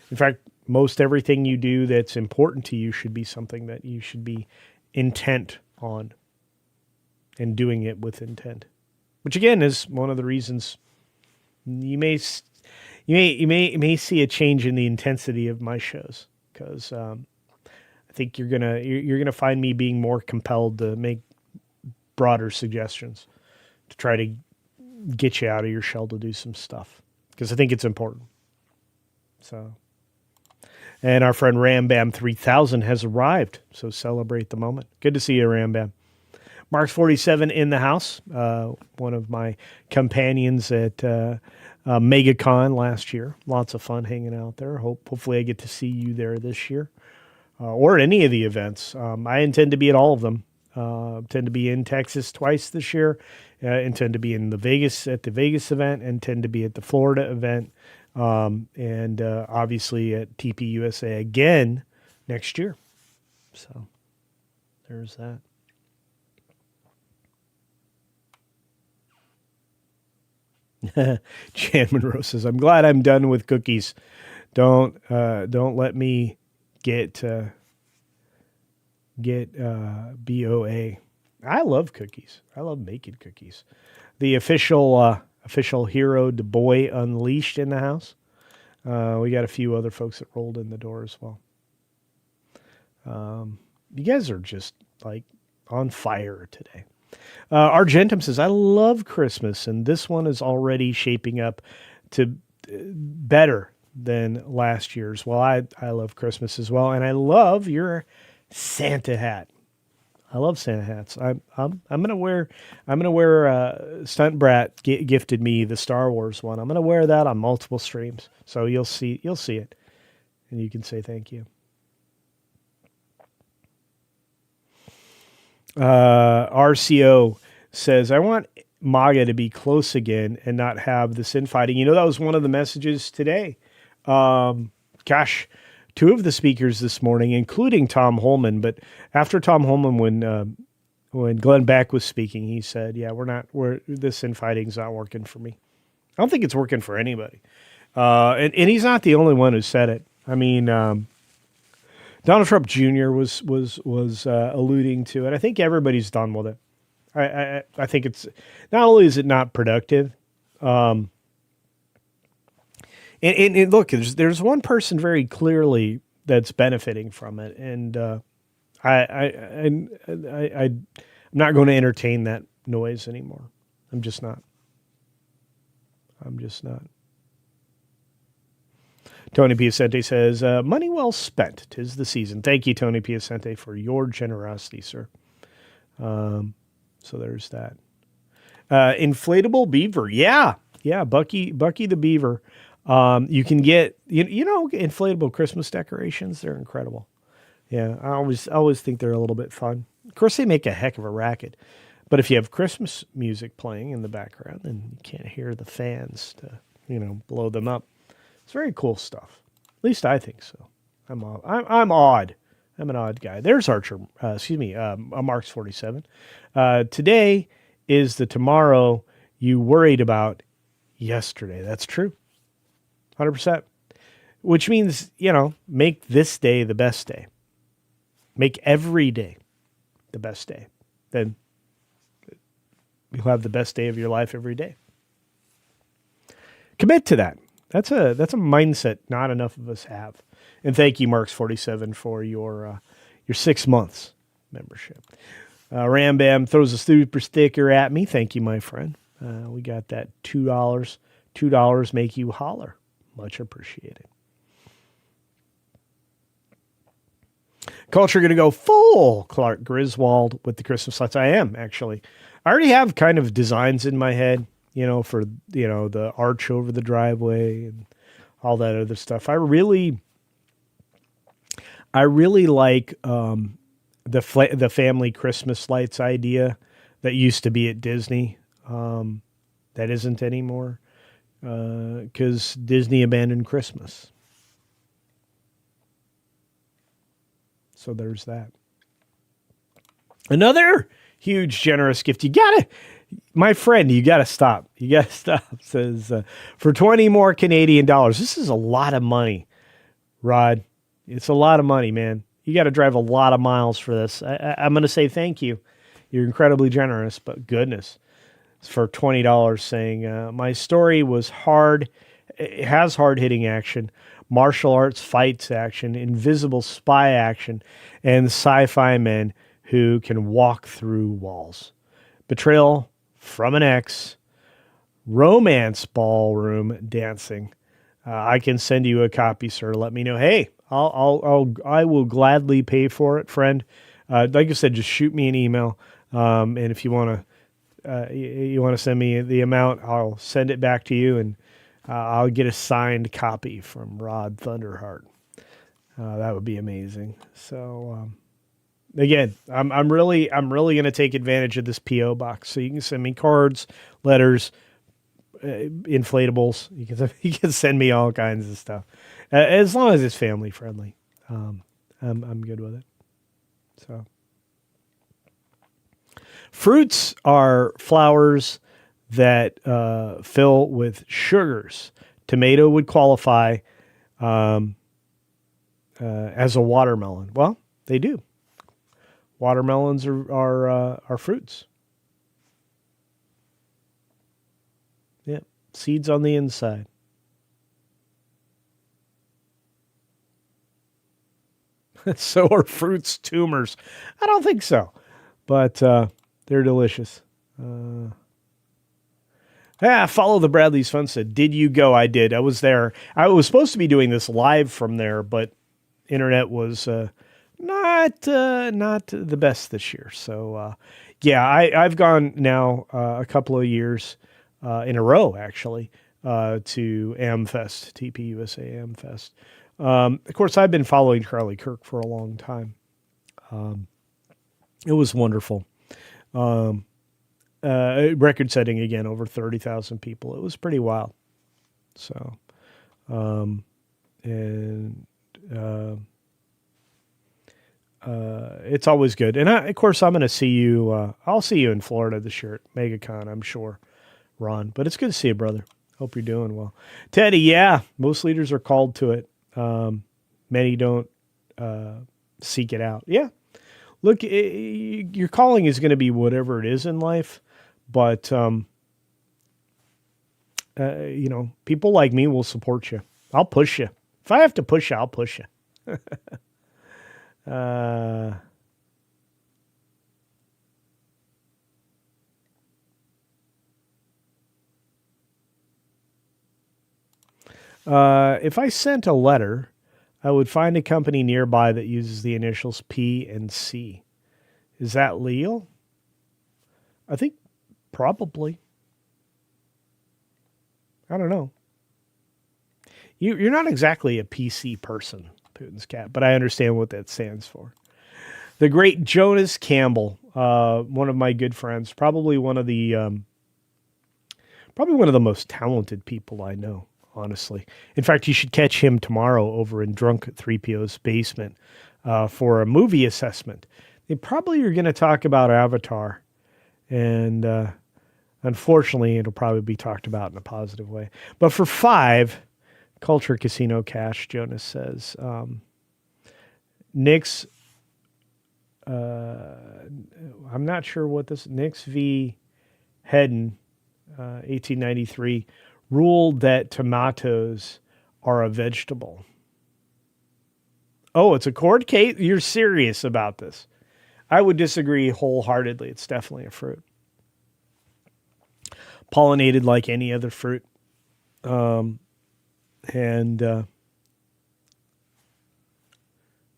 [SPEAKER 1] In fact, most everything you do that's important to you should be something that you should be intent on and doing it with intent, which again is one of the reasons you may see a change in the intensity of my shows because I think you're gonna find me being more compelled to make broader suggestions to try to get you out of your shell to do some stuff because I think it's important. So, and our friend Rambam 3000 has arrived, so celebrate the moment. Good to see you, Rambam. Mark's 47 in the house, one of my companions at MegaCon last year. Lots of fun hanging out there. Hopefully I get to see you there this year or at any of the events. I intend to be at all of them. Intend to be in Texas twice this year. Intend to be in the Vegas event. Intend to be at the Florida event. And obviously at TP USA again next year. So there's that. Jan Monroe says, "I'm glad I'm done with cookies. Don't let me get BOA. I love cookies. I love making cookies. The official hero Du Bois Unleashed in the house. We got a few other folks that rolled in the door as well. You guys are just like on fire today. Argentum says, I love Christmas, and this one is already shaping up to better than last year's. Well, I love Christmas as well, and I love your Santa hat. I love Santa hats. I'm gonna wear. Stunt Brat gifted me the Star Wars one. I'm gonna wear that on multiple streams, so you'll see it, and you can say thank you. RCO says, I want MAGA to be close again and not have this infighting. You know, that was one of the messages today. Gosh, two of the speakers this morning, including Tom Holman, but after Tom Holman, when Glenn Beck was speaking, he said, yeah, this infighting's not working for me. I don't think it's working for anybody. And he's not the only one who said it. I mean, Donald Trump Jr. was alluding to it. I think everybody's done with it. I think it's not only is it not productive, and look, there's one person very clearly that's benefiting from it, and I'm not going to entertain that noise anymore. I'm just not. Tony Piacente says, money well spent. 'Tis the season. Thank you, Tony Piacente, for your generosity, sir. So there's that. Inflatable beaver. Yeah. Bucky the beaver. You can get, inflatable Christmas decorations. They're incredible. Yeah. I always think they're a little bit fun. Of course, they make a heck of a racket, but if you have Christmas music playing in the background, then you can't hear the fans to, blow them up. It's very cool stuff. At least I think so. I'm odd. I'm an odd guy. There's Archer. Marks 47. Today is the tomorrow you worried about yesterday. That's true. 100%. Which means, make this day the best day. Make every day the best day. Then you'll have the best day of your life every day. Commit to that. That's a mindset not enough of us have. And thank you, Marks47, for your 6 months membership. Ram Bam throws a super sticker at me. Thank you, my friend. We got that $2. $2 make you holler. Much appreciated. Culture going to go full Clark Griswold with the Christmas lights. I am, actually. I already have kind of designs in my head, for, the arch over the driveway and all that other stuff. I really like the family Christmas lights idea that used to be at Disney. That isn't anymore because Disney abandoned Christmas. So there's that. Another huge, generous gift. My friend, you got to stop. Says, for 20 more Canadian dollars. This is a lot of money, Rod. It's a lot of money, man. You got to drive a lot of miles for this. I'm going to say thank you. You're incredibly generous, but goodness. It's for $20 saying, my story was hard. It has hard-hitting action, martial arts fights action, invisible spy action, and sci-fi men who can walk through walls. Betrayal from an ex, romance ballroom dancing. I can send you a copy, sir. Let me know. Hey, I will gladly pay for it, friend. Like I said, just shoot me an email. And if you want to send me the amount, I'll send it back to you, and I'll get a signed copy from Rod Thunderheart. That would be amazing. So, again, I'm really going to take advantage of this PO box. So you can send me cards, letters, inflatables. You can send me all kinds of stuff, as long as it's family friendly. I'm good with it. So, fruits are flowers that fill with sugars. Tomato would qualify as a watermelon. Well, they do. Watermelons are fruits. Yeah, seeds on the inside. So are fruits tumors? I don't think so, but they're delicious. Follow the Bradley's Fun said, did you go? I did. I was there. I was supposed to be doing this live from there, but internet was not the best this year. So yeah, I've gone now a couple of years in a row actually to AmFest, TPUSA AmFest. Of course, I've been following Charlie Kirk for a long time. It was wonderful. Record setting again, over 30,000 people. It was pretty wild. So, and it's always good. And of course, I'm going to see you. I'll see you in Florida this year at MegaCon, I'm sure, Ron. But it's good to see you, brother. Hope you're doing well. Teddy, yeah, most leaders are called to it. Many don't seek it out. Yeah. Look, your calling is going to be whatever it is in life. But, people like me will support you. I'll push you. If I have to push you, I'll push you. If I sent a letter, I would find a company nearby that uses the initials P and C. Is that legal? I think probably. I don't know. You're not exactly a PC person, Putin's cat, but I understand what that stands for. The great Jonas Campbell, one of my good friends, probably one of the most talented people I know, honestly. In fact, you should catch him tomorrow over in Drunk 3PO's basement for a movie assessment. They probably are going to talk about Avatar, and unfortunately, it'll probably be talked about in a positive way. But for 5, Culture Casino Cash, Jonas says, Knicks, I'm not sure what this, Knicks v. Hedden, 1893, ruled that tomatoes are a vegetable. Oh, it's a court case? You're serious about this? I would disagree wholeheartedly. It's definitely a fruit. Pollinated like any other fruit. And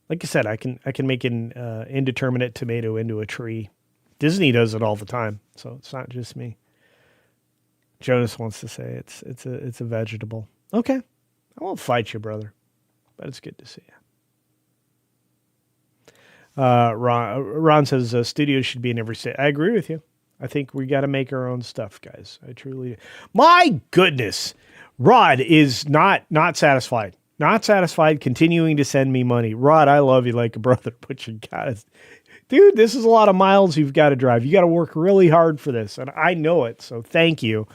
[SPEAKER 1] like I said, I can make an indeterminate tomato into a tree. Disney does it all the time, so it's not just me. Jonas wants to say it's a vegetable. Okay, I won't fight you, brother, but it's good to see you. Ron says studios should be in every state. I agree with you. I think we got to make our own stuff, guys. I truly do. My goodness, Rod is not satisfied. Not satisfied, continuing to send me money. Rod, I love you like a brother, but you got to, dude, this is a lot of miles you've got to drive. You got to work really hard for this, and I know it, so thank you.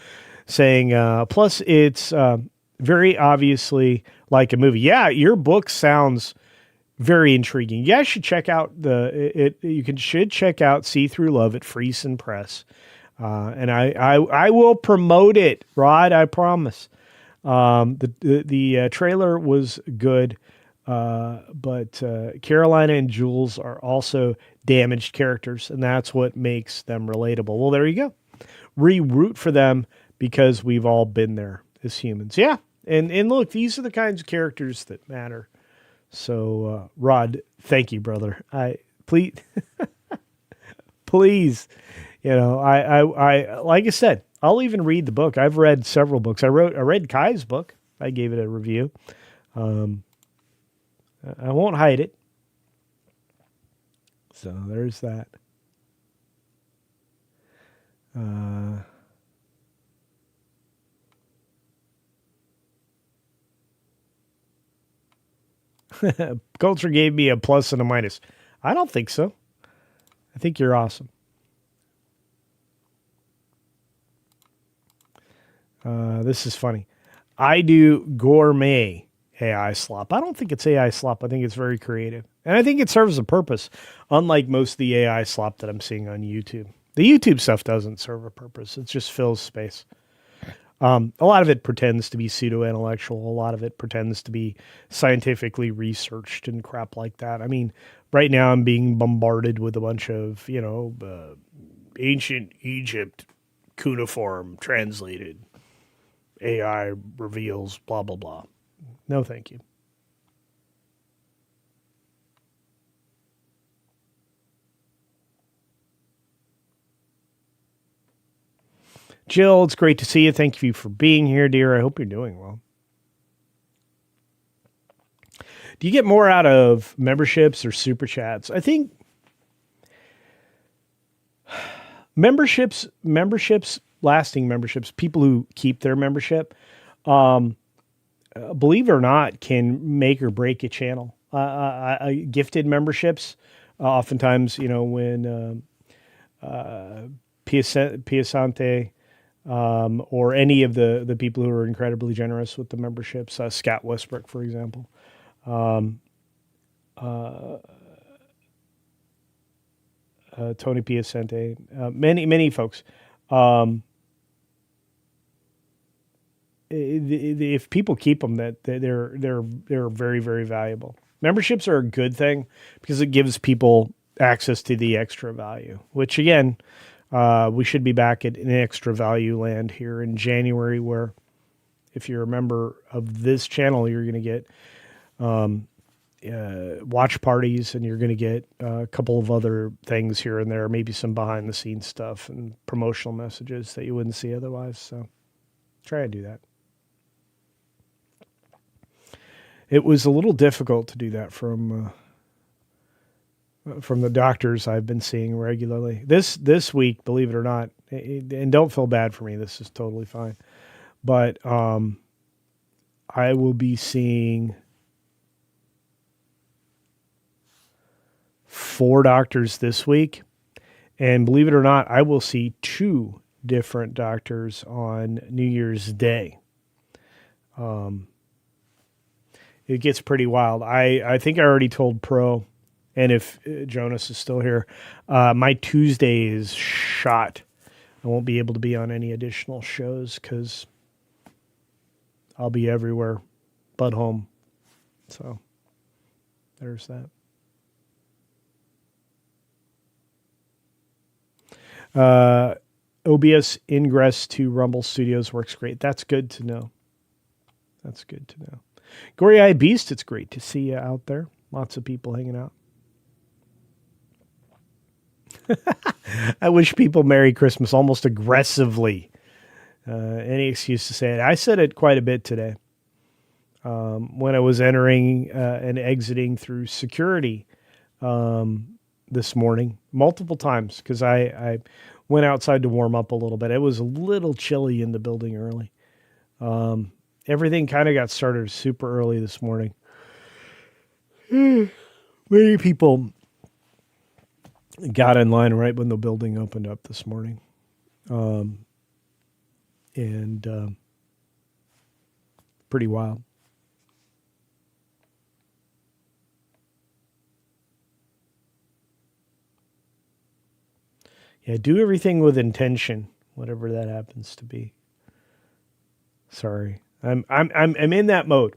[SPEAKER 1] Saying, plus it's very obviously like a movie. Yeah, your book sounds very intriguing. You guys should check out should check out See Through Love at Friesen Press. And I will promote it, Rod, I promise. The trailer was good, but Carolina and Jules are also damaged characters, and that's what makes them relatable. Well, there you go. Root for them because we've all been there as humans. Yeah, and look, these are the kinds of characters that matter. So, Rod, thank you, brother. Please, please, I like I said, I'll even read the book. I've read several books. I read Kai's book. I gave it a review. I won't hide it. So there's that. Culture gave me a plus and a minus. I don't think so. I think you're awesome. This is funny. I do gourmet AI slop. I don't think it's AI slop. I think it's very creative. And I think it serves a purpose, unlike most of the AI slop that I'm seeing on YouTube. The YouTube stuff doesn't serve a purpose. It just fills space. A lot of it pretends to be pseudo-intellectual. A lot of it pretends to be scientifically researched and crap like that. I mean, right now I'm being bombarded with a bunch of, ancient Egypt cuneiform translated AI reveals blah, blah, blah. No, thank you. Jill, it's great to see you. Thank you for being here, dear. I hope you're doing well. Do you get more out of memberships or super chats? I think memberships, lasting memberships, people who keep their membership, believe it or not, can make or break a channel. Gifted memberships, oftentimes, when Piacente, or any of the people who are incredibly generous with the memberships, Scott Westbrook, for example. Tony Piacente, many folks. If people keep them, that they're very, very valuable. Memberships are a good thing because it gives people access to the extra value, which again, we should be back at an extra value land here in January, where if you're a member of this channel, you're going to get watch parties, and you're going to get a couple of other things here and there, maybe some behind the scenes stuff and promotional messages that you wouldn't see otherwise. So try to do that. It was a little difficult to do that from the doctors I've been seeing regularly. This week, believe it or not, and don't feel bad for me, this is totally fine. But I will be seeing 4 doctors this week. And believe it or not, I will see 2 different doctors on New Year's Day. It gets pretty wild. I think I already told Pro, and if Jonas is still here, my Tuesday is shot. I won't be able to be on any additional shows because I'll be everywhere but home. So there's that. OBS ingress to Rumble Studios works great. That's good to know. Gory Eye Beast, it's great to see you out there. Lots of people hanging out. I wish people Merry Christmas almost aggressively. Any excuse to say it. I said it quite a bit today. When I was entering and exiting through security this morning, multiple times, because I went outside to warm up a little bit. It was a little chilly in the building early. Everything kind of got started super early this morning. Many people got in line right when the building opened up this morning. And pretty wild. Yeah, do everything with intention, whatever that happens to be. Sorry. I'm in that mode.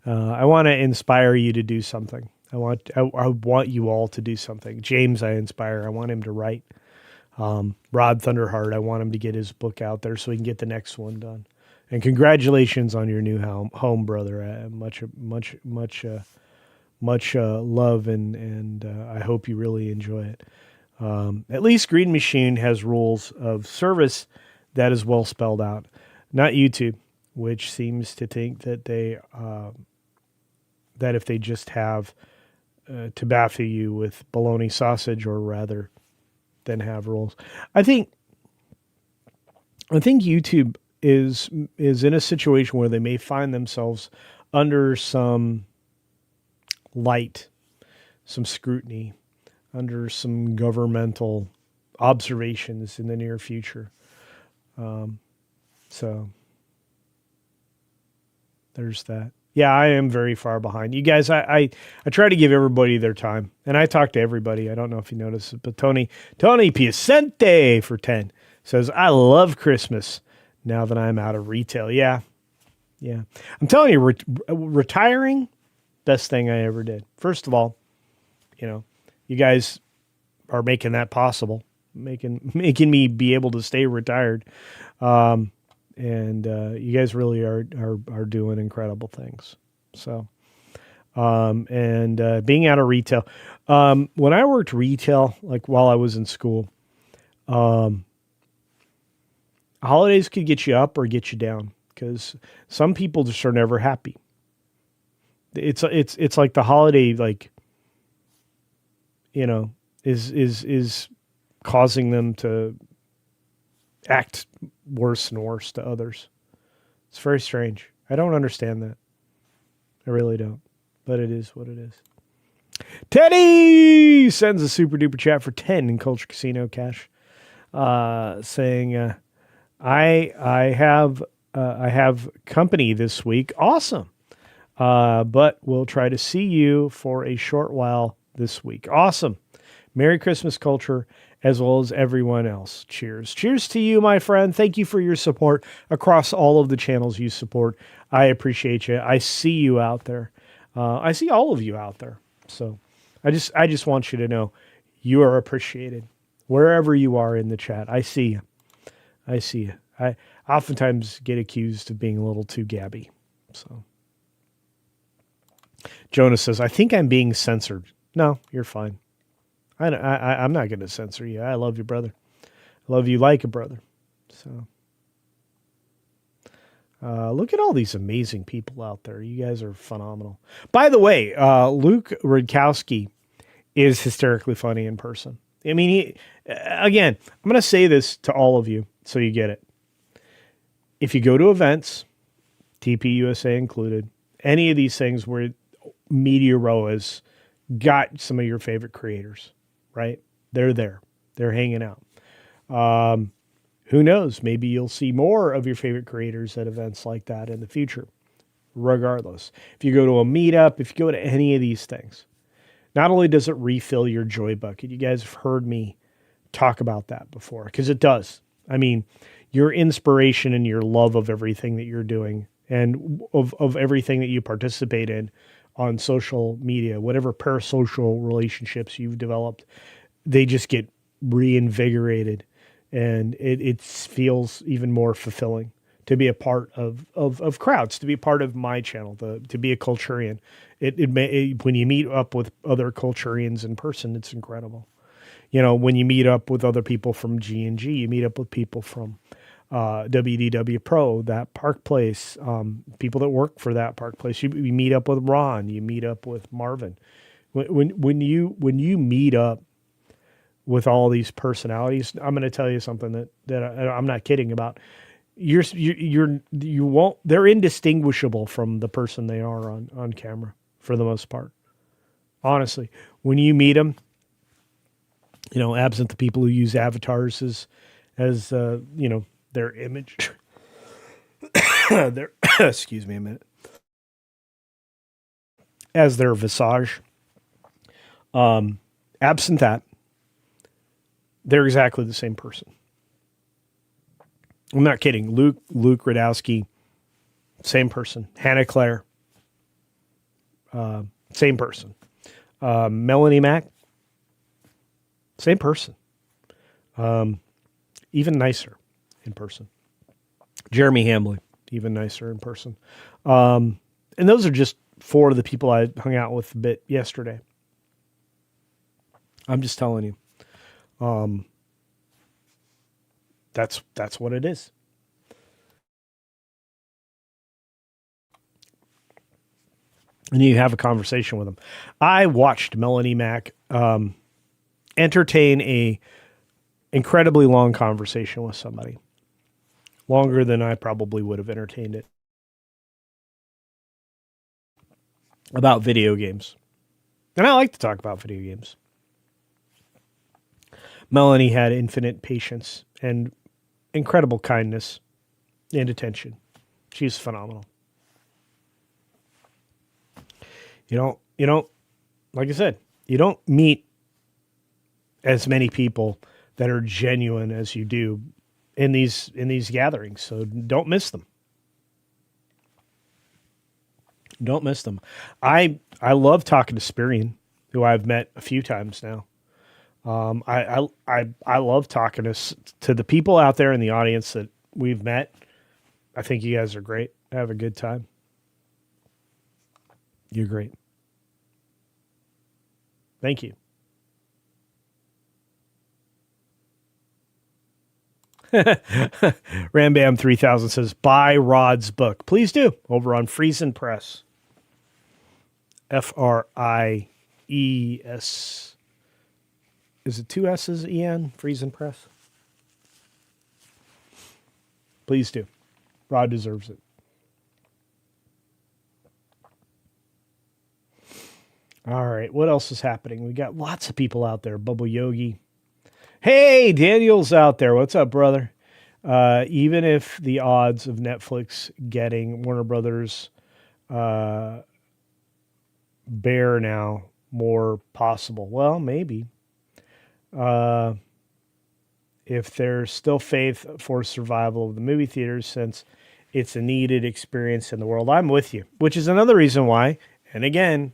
[SPEAKER 1] I want to inspire you to do something. I want you all to do something. James, I inspire. I want him to write. Rod Thunderheart, I want him to get his book out there so he can get the next one done. And congratulations on your new home, brother. Much love, and I hope you really enjoy it. At least Green Machine has rules of service that is well spelled out. Not YouTube, which seems to think that that if they just have to baffle you with bologna sausage, or rather than have rules. I think YouTube is in a situation where they may find themselves under some light, some scrutiny, under some governmental observations in the near future. So there's that. Yeah, I am very far behind. You guys, I try to give everybody their time. And I talk to everybody. I don't know if you noticed it, but Tony Piacente for 10 says, I love Christmas now that I'm out of retail. Yeah. I'm telling you, retiring, best thing I ever did. First of all, you guys are making that possible, making me be able to stay retired. And you guys really are doing incredible things. So, being out of retail, when I worked retail, like while I was in school, holidays could get you up or get you down because some people just are never happy. It's like the holiday, like, you know, is causing them to act worse and worse to others. It's very strange. I don't understand that. I really don't. But it is what it is. Teddy sends a super duper chat for 10 in Culture Casino Cash, saying, I have company this week. Awesome. But we'll try to see you for a short while this week. Awesome. Merry Christmas, Culture, as well as everyone else. Cheers. Cheers to you, my friend. Thank you for your support across all of the channels you support. I appreciate you. I see you out there. I see all of you out there. So I just want you to know you are appreciated wherever you are in the chat. I see you. I see you. I oftentimes get accused of being a little too gabby. So Jonas says, I think I'm being censored. No, you're fine. I'm not going to censor you. I love you, brother. I love you like a brother. So look at all these amazing people out there. You guys are phenomenal. By the way, Luke Rudkowski is hysterically funny in person. I mean, again, I'm going to say this to all of you so you get it. If you go to events, TPUSA included, any of these things where Media Row has got some of your favorite creators, right? They're there. They're hanging out. Who knows? Maybe you'll see more of your favorite creators at events like that in the future, regardless. If you go to a meetup, if you go to any of these things, not only does it refill your joy bucket, you guys have heard me talk about that before, because it does. I mean, your inspiration and your love of everything that you're doing and of everything that you participate in on social media, whatever parasocial relationships you've developed, they just get reinvigorated, and it feels even more fulfilling to be a part of crowds, to be a part of my channel, to be a Culturian. When you meet up with other Culturians in person, it's incredible. You know, when you meet up with other people from G&G, you meet up with people from WDW Pro, that Park Place, people that work for that Park Place. You meet up with Ron, you meet up with Marvin. When you meet up with all these personalities, I'm going to tell you something that I'm not kidding about. You won't. They're indistinguishable from the person they are on camera for the most part. Honestly, when you meet them, you know, absent the people who use avatars as you know, their image. Excuse me a minute. As their visage. Absent that, they're exactly the same person. I'm not kidding. Luke Radowski, same person. Hannah Claire, same person. Melanie Mack, same person. Even nicer in person. Jeremy Hambley, even nicer in person. And those are just four of the people I hung out with a bit yesterday. I'm just telling you. That's what it is. And you have a conversation with them. I watched Melanie Mack entertain a incredibly long conversation with somebody. Longer than I probably would have entertained it. About video games. And I like to talk about video games. Melanie had infinite patience and incredible kindness and attention. She's phenomenal. You don't, like I said, you don't meet as many people that are genuine as you do in these gatherings. So don't miss them. Don't miss them. I love talking to Spirian, who I've met a few times now. I love talking to the people out there in the audience that we've met. I think you guys are great. Have a good time. You're great. Thank you. Rambam 3000 says, buy Rod's book. Please do. Over on Friesen Press. Fries. Is it two S's, E-N? Friesen Press? Please do. Rod deserves it. All right. What else is happening? We got lots of people out there. Bubble Yogi. Hey, Daniel's out there. What's up, brother? Even if the odds of Netflix getting Warner Brothers bear now more possible. Well, maybe. If there's still faith for survival of the movie theaters, since it's a needed experience in the world, I'm with you, which is another reason why, and again,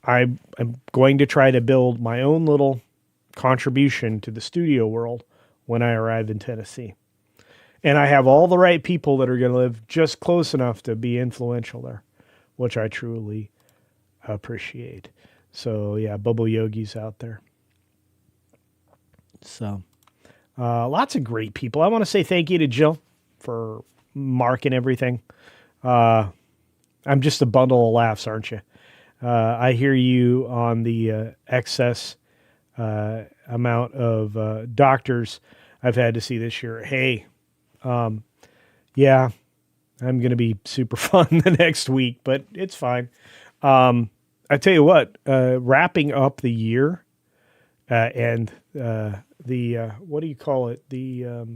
[SPEAKER 1] I'm going to try to build my own little contribution to the studio world when I arrive in Tennessee. And I have all the right people that are going to live just close enough to be influential there, which I truly appreciate. So yeah, Bubble Yogi's out there. So lots of great people. I want to say thank you to Jill for marking everything. I'm just a bundle of laughs, aren't you? I hear you on the excess amount of doctors I've had to see this year. Hey, yeah, I'm going to be super fun the next week, but it's fine. I tell you what, wrapping up the year and the what do you call it? The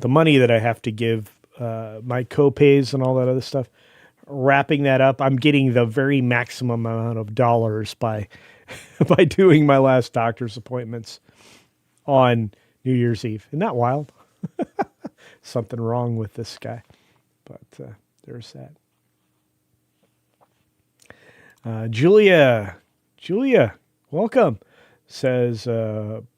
[SPEAKER 1] money that I have to give, my copays and all that other stuff. Wrapping that up, I'm getting the very maximum amount of dollars by by doing my last doctor's appointments on New Year's Eve. Isn't that wild? Something wrong with this guy. But there's that. Julia, welcome. Says,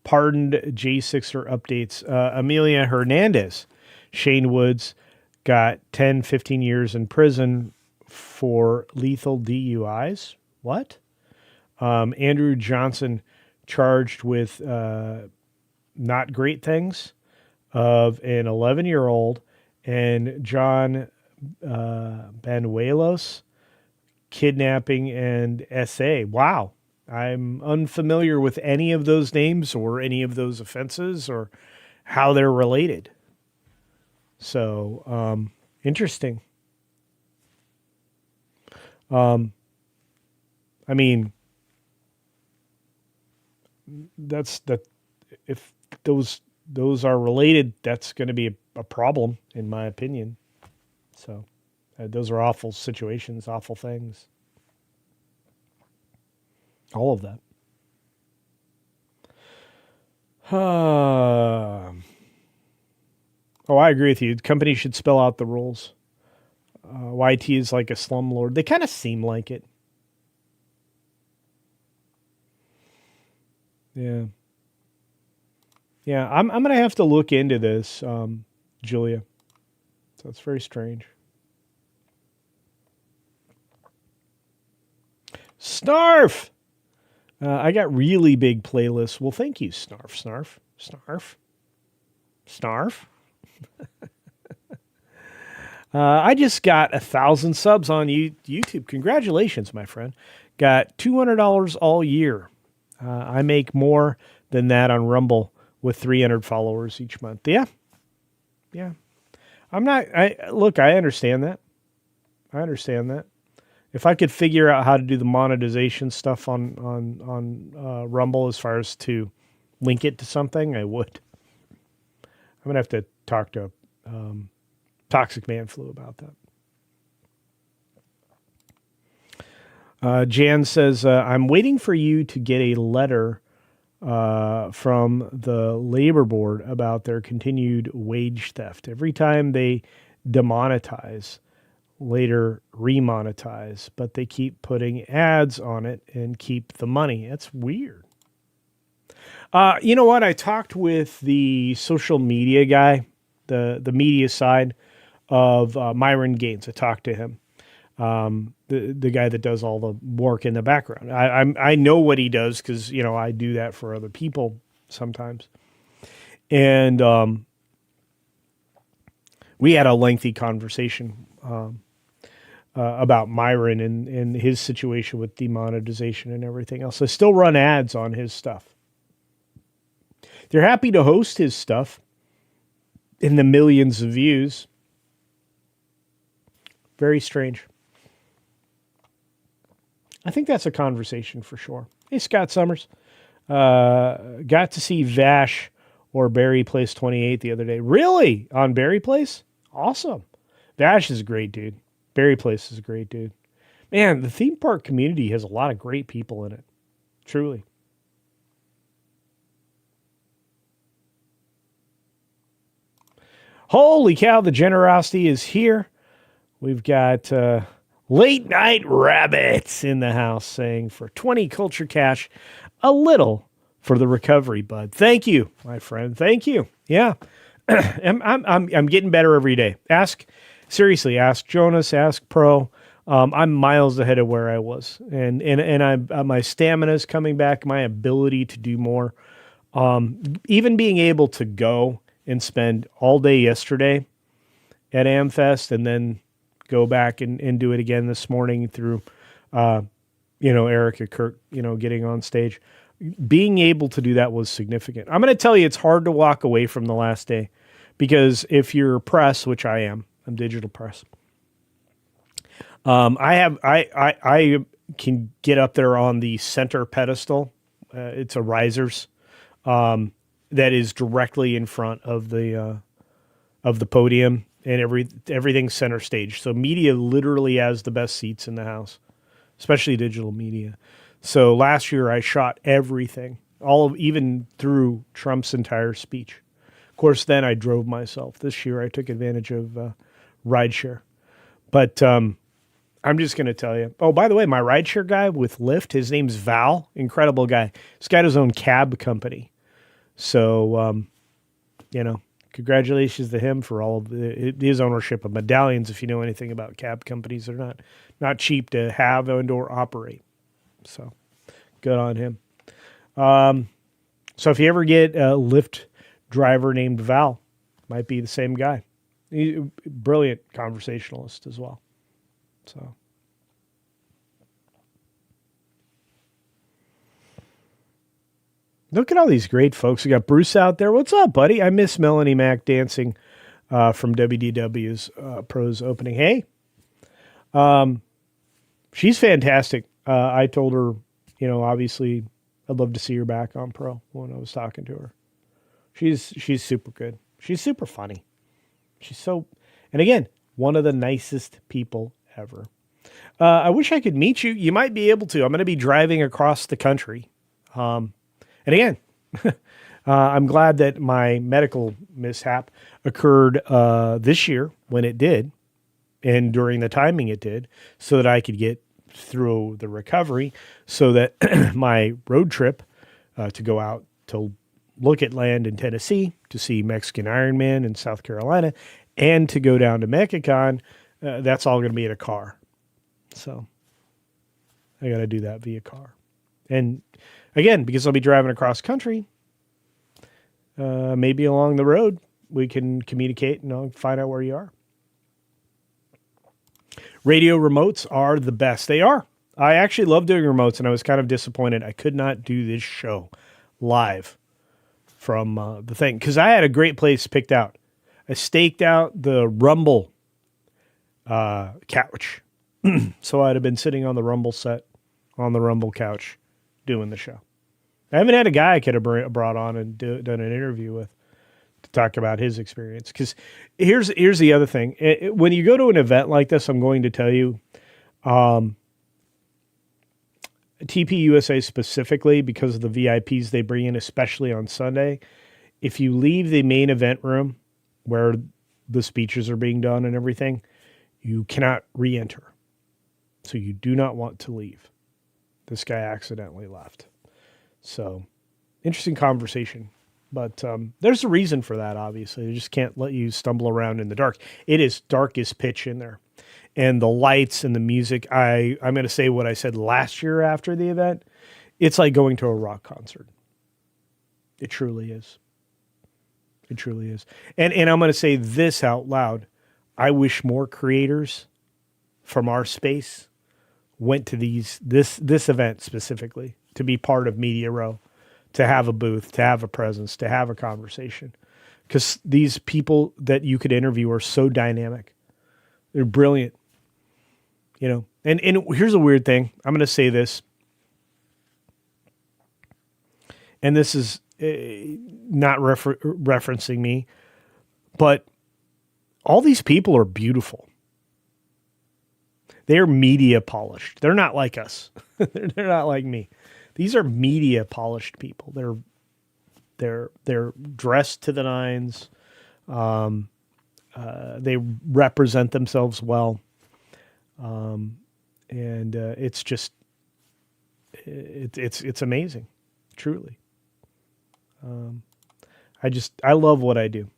[SPEAKER 1] pardoned J6er updates. Amelia Hernandez, Shane Woods got 10, 15 years in prison for lethal DUIs. What? Andrew Johnson charged with not great things of an 11-year-old, and John Banuelos kidnapping and SA. Wow. I'm unfamiliar with any of those names or any of those offenses or how they're related. So, interesting. I mean, that's that. If those are related, that's going to be a problem, in my opinion. So, those are awful situations, awful things. All of that. Oh, I agree with you. Companies should spell out the rules. YT is like a slumlord. They kind of seem like it. Yeah. Yeah, I'm going to have to look into this, Julia. So it's very strange. Snarf! I got really big playlists. Well, thank you, Snarf. I just got 1,000 subs on YouTube. Congratulations, my friend. Got $200 all year. I make more than that on Rumble with 300 followers each month. Yeah. Look, I understand that. If I could figure out how to do the monetization stuff on Rumble as far as to link it to something, I would. I'm going to have to talk to Toxic Man Flu about that. Jan says, I'm waiting for you to get a letter from the labor board about their continued wage theft. Every time they demonetize, later remonetize, but they keep putting ads on it and keep the money. That's weird. You know what? I talked with the social media guy, the media side of Myron Gaines. I talked to him, the guy that does all the work in the background. I know what he does because I do that for other people sometimes. And we had a lengthy conversation about Myron and his situation with demonetization and everything else. I still run ads on his stuff. They're happy to host his stuff in the millions of views. Very strange. I think that's a conversation for sure. Hey, Scott Summers. Got to see Vash or Barry Place 28 the other day. Really? On Barry Place? Awesome. Vash is a great dude. Barry Place is a great dude. Man, the theme park community has a lot of great people in it. Truly. Holy cow, the generosity is here. We've got Late Night Rabbits in the house saying for 20 culture cash, a little for the recovery, bud. Thank you, my friend. Thank you. Yeah. I'm getting better every day. Ask Jonas, ask Pro. I'm miles ahead of where I was. And my stamina is coming back, my ability to do more. Even being able to go and spend all day yesterday at AmFest and then go back and do it again this morning through, Erica Kirk, getting on stage. Being able to do that was significant. I'm going to tell you, it's hard to walk away from the last day because if you're press, which I'm digital press. I can get up there on the center pedestal. It's a risers that is directly in front of the podium, and everything's center stage. So media literally has the best seats in the house, especially digital media. So last year I shot everything, even through Trump's entire speech. Of course, then I drove myself. This year I took advantage of rideshare. But I'm just going to tell you. Oh, by the way, my rideshare guy with Lyft, his name's Val. Incredible guy. He's got his own cab company. So, congratulations to him for all of his ownership of medallions. If you know anything about cab companies, they're not cheap to have and or operate. So good on him. So if you ever get a Lyft driver named Val, might be the same guy. He's a brilliant conversationalist as well. So. Look at all these great folks. We got Bruce out there. What's up, buddy? I miss Melanie Mack dancing from WDW's Pros opening. Hey, she's fantastic. I told her, obviously I'd love to see her back on Pro when I was talking to her. She's super good. She's super funny. And again, one of the nicest people ever. I wish I could meet you. You might be able to. I'm going to be driving across the country. And again, I'm glad that my medical mishap occurred this year when it did, and during the timing it did, so that I could get through the recovery, so that my road trip to go out to look at land in Tennessee, to see Mexican Ironman in South Carolina, and to go down to MechaCon, that's all going to be in a car. So I got to do that via car. And again, because I'll be driving across country, maybe along the road, we can communicate and I'll find out where you are. Radio remotes are the best. They are. I actually love doing remotes, and I was kind of disappointed I could not do this show live from the thing, because I had a great place picked out. I staked out the Rumble couch. So I'd have been sitting on the Rumble set, on the Rumble couch, doing the show. I haven't had a guy I could have brought on and done an interview with to talk about his experience. Because here's the other thing. When you go to an event like this, I'm going to tell you, TP USA specifically, because of the VIPs they bring in, especially on Sunday, if you leave the main event room where the speeches are being done and everything, you cannot re-enter. So you do not want to leave. This guy accidentally left. So interesting conversation. But there's a reason for that, obviously. They just can't let you stumble around in the dark. It is dark as pitch in there. And the lights and the music, I'm going to say what I said last year after the event. It's like going to a rock concert. It truly is. It truly is. And I'm going to say this out loud. I wish more creators from our space went to this event specifically to be part of Media Row, to have a booth, to have a presence, to have a conversation. Because these people that you could interview are so dynamic. They're brilliant. You know, and here's a weird thing. I'm going to say this. And this is not referencing me, but all these people are beautiful. They're media polished. They're not like us. They're not like me. These are media polished people. They're dressed to the nines. They represent themselves well. And it's just, it's amazing, truly. I love what I do.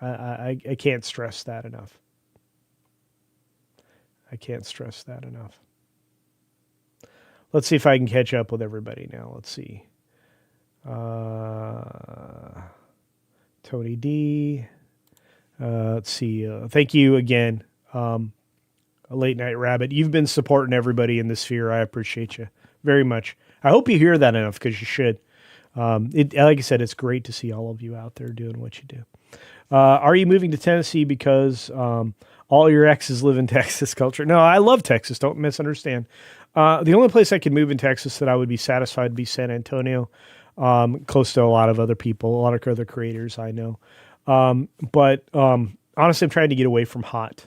[SPEAKER 1] I can't stress that enough. I can't stress that enough. Let's see if I can catch up with everybody now. Let's see. Tony D. Let's see. Thank you again. A Late Night Rabbit. You've been supporting everybody in the sphere. I appreciate you very much. I hope you hear that enough, because you should. Like I said, it's great to see all of you out there doing what you do. Are you moving to Tennessee because all your exes live in Texas culture? No, I love Texas. Don't misunderstand. The only place I could move in Texas that I would be satisfied would be San Antonio, close to a lot of other people, a lot of other creators I know. But honestly, I'm trying to get away from hot.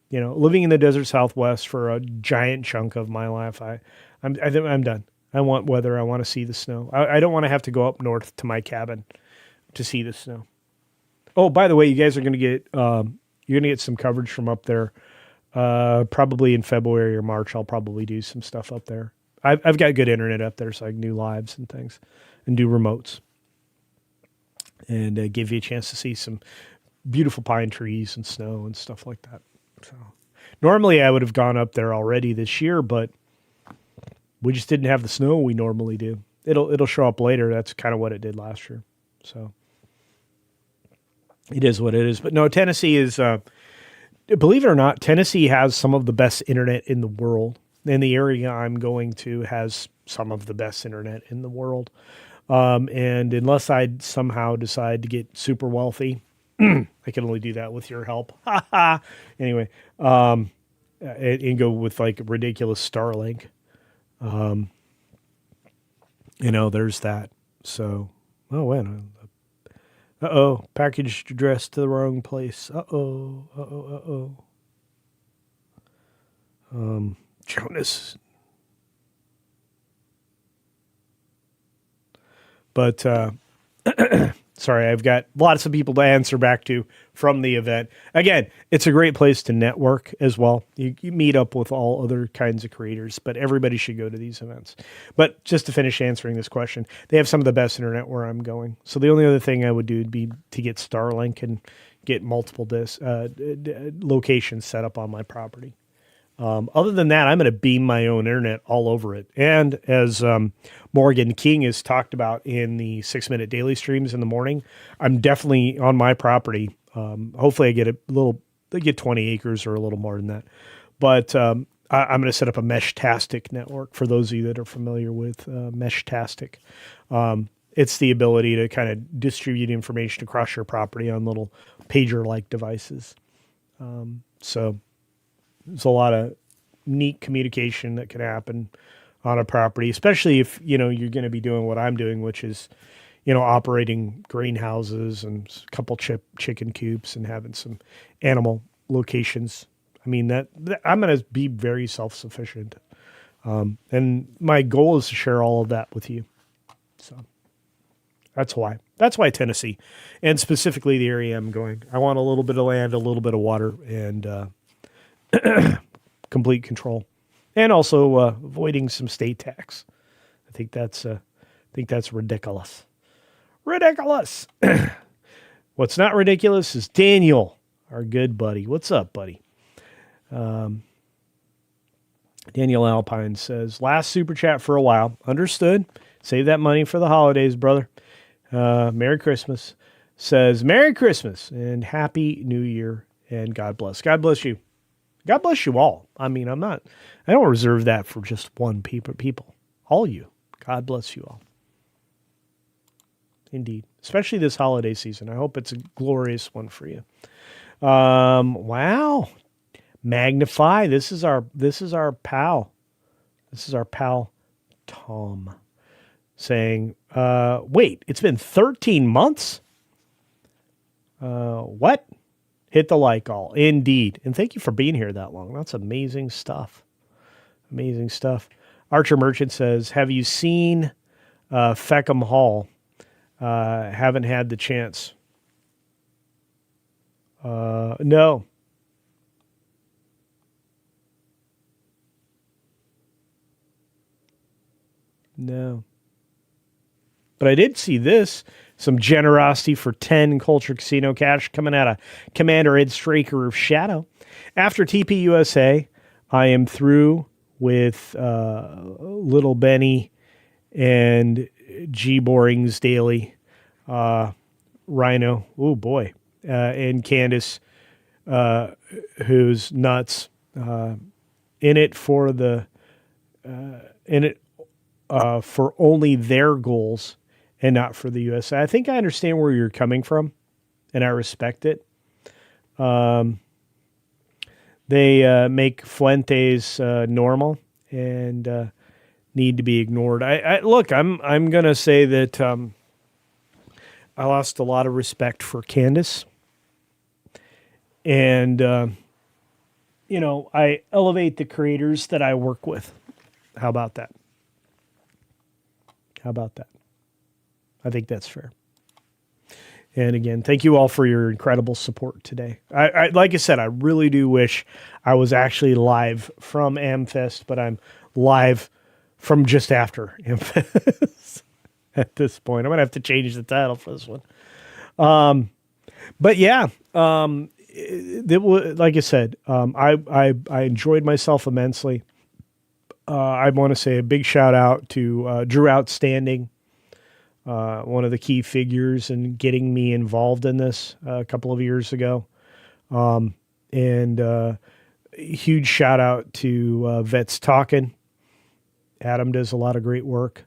[SPEAKER 1] You know, living in the desert Southwest for a giant chunk of my life, I think I'm done. I want weather. I want to see the snow. I don't want to have to go up north to my cabin to see the snow. Oh, by the way, you guys are going to get you're going to get some coverage from up there. Probably in February or March, I'll probably do some stuff up there. I've got good internet up there, so I can do lives and things, and do remotes, and give you a chance to see some beautiful pine trees and snow and stuff like that. So normally I would have gone up there already this year, but we just didn't have the snow we normally do. It'll show up later. That's kind of what it did last year. So it is what it is. But no, Tennessee is, believe it or not, Tennessee has some of the best internet in the world. And the area I'm going to has some of the best internet in the world. And unless I somehow decide to get super wealthy, I can only do that with your help. Anyway, and go with like ridiculous Starlink. You know, there's that. So, oh, wait. Package addressed to the wrong place. Jonas. But, sorry, I've got lots of people to answer back to from the event. Again, it's a great place to network as well. You meet up with all other kinds of creators, but everybody should go to these events. But just to finish answering this question, they have some of the best internet where I'm going. So the only other thing I would do would be to get Starlink and get multiple locations set up on my property. Other than that, I'm going to beam my own internet all over it. And as Morgan King has talked about in the 6-minute daily streams in the morning, I'm definitely on my property. Hopefully I get 20 acres or a little more than that. But I'm going to set up a Meshtastic network for those of you that are familiar with Meshtastic. It's the ability to kind of distribute information across your property on little pager-like devices. So there's a lot of neat communication that can happen on a property, especially if, you know, you're going to be doing what I'm doing, which is, you know, operating greenhouses and a couple chicken coops and having some animal locations. I mean, that I'm going to be very self-sufficient. And my goal is to share all of that with you. So that's why Tennessee, and specifically the area I'm going. I want a little bit of land, a little bit of water, and complete control, and also avoiding some state tax. I think that's ridiculous. Ridiculous. What's not ridiculous is Daniel, our good buddy. What's up, buddy? Daniel Alpine says, last super chat for a while. Understood. Save that money for the holidays, brother. Merry Christmas. says, Merry Christmas and Happy New Year and God bless. God bless you. God bless you all. I mean, I don't reserve that for just one people. All you. God bless you all. Indeed. Especially this holiday season. I hope it's a glorious one for you. Wow. Magnify. This is our pal. This is our pal Tom saying, wait, it's been 13 months? What? Hit the like all. Indeed. And thank you for being here that long. That's amazing stuff. Amazing stuff. Archer Merchant says, have you seen Feckham Hall? Haven't had the chance. No. No. But I did see this. Some generosity for 10 Culture Casino cash coming out of Commander Ed Straker of Shadow. After TPUSA, I am through with Little Benny and G Boring's Daily. Rhino, oh boy, and Candace, who's nuts, in it for for only their goals and not for the USA. I think I understand where you're coming from, and I respect it. They make Fuentes normal and need to be ignored. Look, I'm gonna say that I lost a lot of respect for Candace, and I elevate the creators that I work with. How about that? How about that? I think that's fair. And again, thank you all for your incredible support today. I like I said, I really do wish I was actually live from AmFest, but I'm live from just after AmFest at this point. I'm going to have to change the title for this one. But yeah, like I said, I enjoyed myself immensely. I want to say a big shout out to Drew Outstanding, one of the key figures in getting me involved in this a couple of years ago. And huge shout out to Vets Talkin'. Adam does a lot of great work.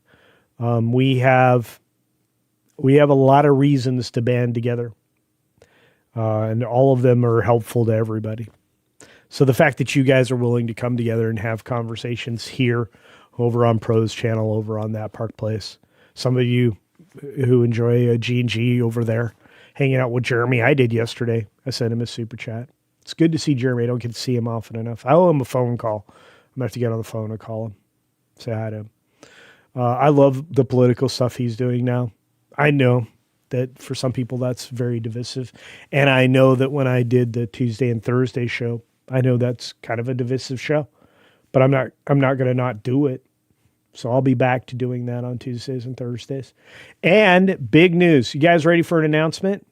[SPEAKER 1] We have a lot of reasons to band together, and all of them are helpful to everybody. So the fact that you guys are willing to come together and have conversations here over on Pro's channel, over on That Park Place, some of you who enjoy G&G over there, hanging out with Jeremy. I did yesterday. I sent him a super chat. It's good to see Jeremy. I don't get to see him often enough. I owe him a phone call. I'm going to have to get on the phone and call him, say hi to him. I love the political stuff he's doing now. I know that for some people that's very divisive. And I know that when I did the Tuesday and Thursday show, I know that's kind of a divisive show, but I'm not going to not do it. So I'll be back to doing that on Tuesdays and Thursdays. And big news. You guys ready for an announcement?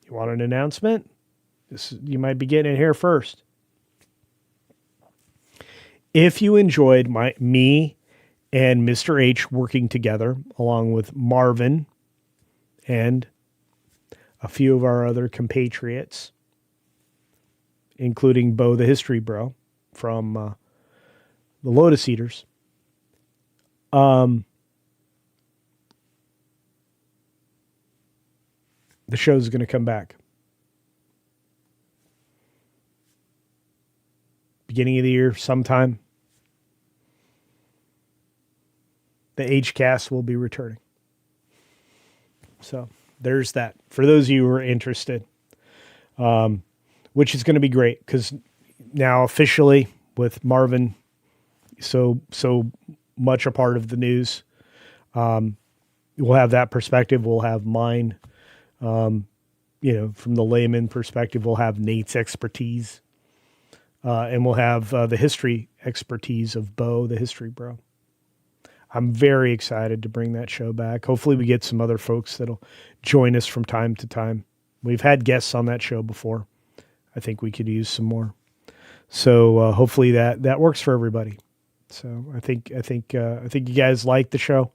[SPEAKER 1] You want an announcement? You might be getting it here first. If you enjoyed me and Mr. H working together, along with Marvin and a few of our other compatriots, including Bo the History Bro from the Lotus Eaters, the show's going to come back. Beginning of the year, sometime. The H-Cast will be returning. So there's that. For those of you who are interested, which is going to be great because now officially with Marvin so much a part of the news, we'll have that perspective. We'll have mine, from the layman perspective. We'll have Nate's expertise, and we'll have the history expertise of Bo, the History Bro. I'm very excited to bring that show back. Hopefully we get some other folks that'll join us from time to time. We've had guests on that show before. I think we could use some more. So hopefully that works for everybody. So I think you guys like the show.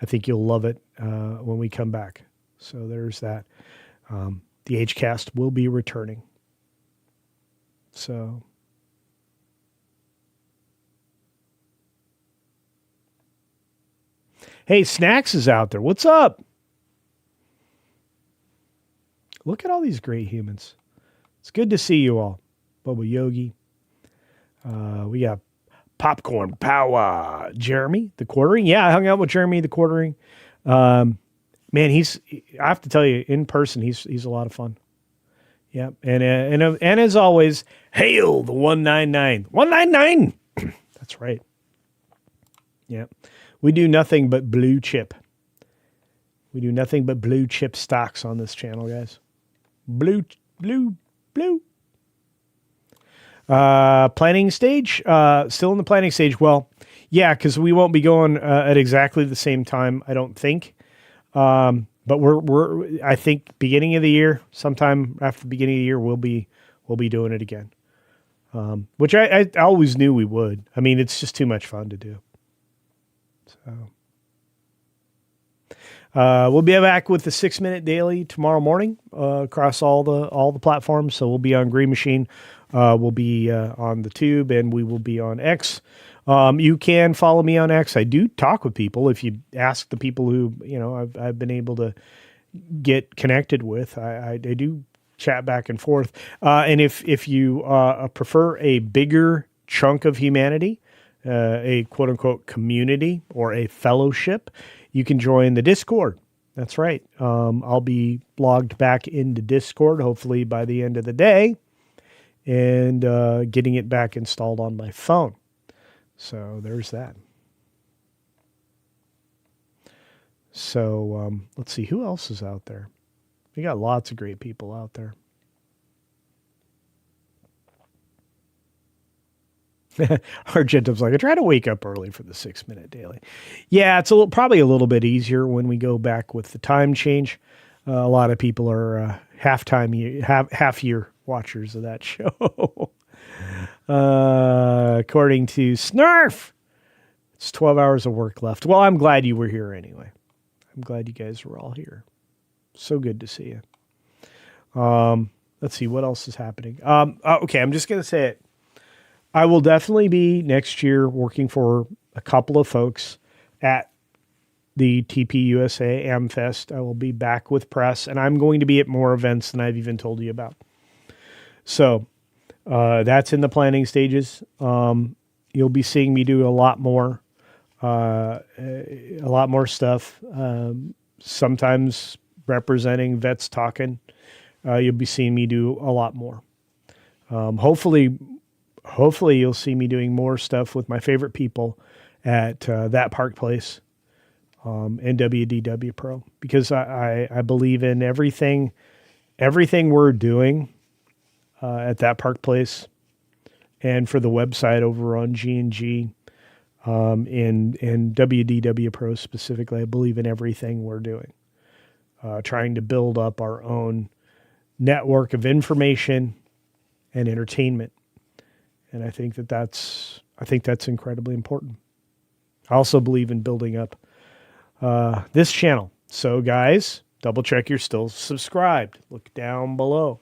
[SPEAKER 1] I think you'll love it when we come back. So there's that. The HCast will be returning. So, hey, Snacks is out there. What's up? Look at all these great humans. It's good to see you all. Bubba Yogi. We got Popcorn Power. Jeremy, the quartering. Yeah, I hung out with Jeremy, the quartering. Man, I have to tell you, in person, he's a lot of fun. Yeah. And as always, hail the 199. 199. That's right. Yeah. We do nothing but blue chip. We do nothing but blue chip stocks on this channel, guys. Blue. Planning stage, still in the planning stage. Well, yeah, because we won't be going at exactly the same time, I don't think. But we're I think beginning of the year, sometime after the beginning of the year, we'll be doing it again. Which I always knew we would. I mean, it's just too much fun to do. So we'll be back with the 6-minute daily tomorrow morning across all the platforms. So we'll be on Green Machine, we'll be on the Tube, and we will be on X. You can follow me on X. I do talk with people. If you ask the people who I've been able to get connected with, I do chat back and forth. And if you prefer a bigger chunk of humanity, a quote unquote community or a fellowship, you can join the Discord. That's right. I'll be logged back into Discord, hopefully by the end of the day, and getting it back installed on my phone. So there's that. So let's see, who else is out there? We got lots of great people out there. Argentum's like, I try to wake up early for the 6-minute daily. Yeah, it's probably a little bit easier when we go back with the time change. A lot of people are half year watchers of that show. According to Snarf, it's 12 hours of work left. Well, I'm glad you were here anyway. I'm glad you guys were all here. So good to see you. Let's see what else is happening. Okay, I'm just going to say it. I will definitely be next year working for a couple of folks at the TPUSA AmFest. I will be back with press, and I'm going to be at more events than I've even told you about. So that's in the planning stages. You'll be seeing me do a lot more stuff. Sometimes representing Vets Talking. You'll be seeing me do a lot more. Hopefully you'll see me doing more stuff with my favorite people at that Park Place and WDW Pro, because I believe in everything we're doing at that Park Place and for the website over on G&G and WDW Pro specifically. I believe in everything we're doing, trying to build up our own network of information and entertainment. And I think that's incredibly important. I also believe in building up this channel. So guys, double check you're still subscribed. Look down below.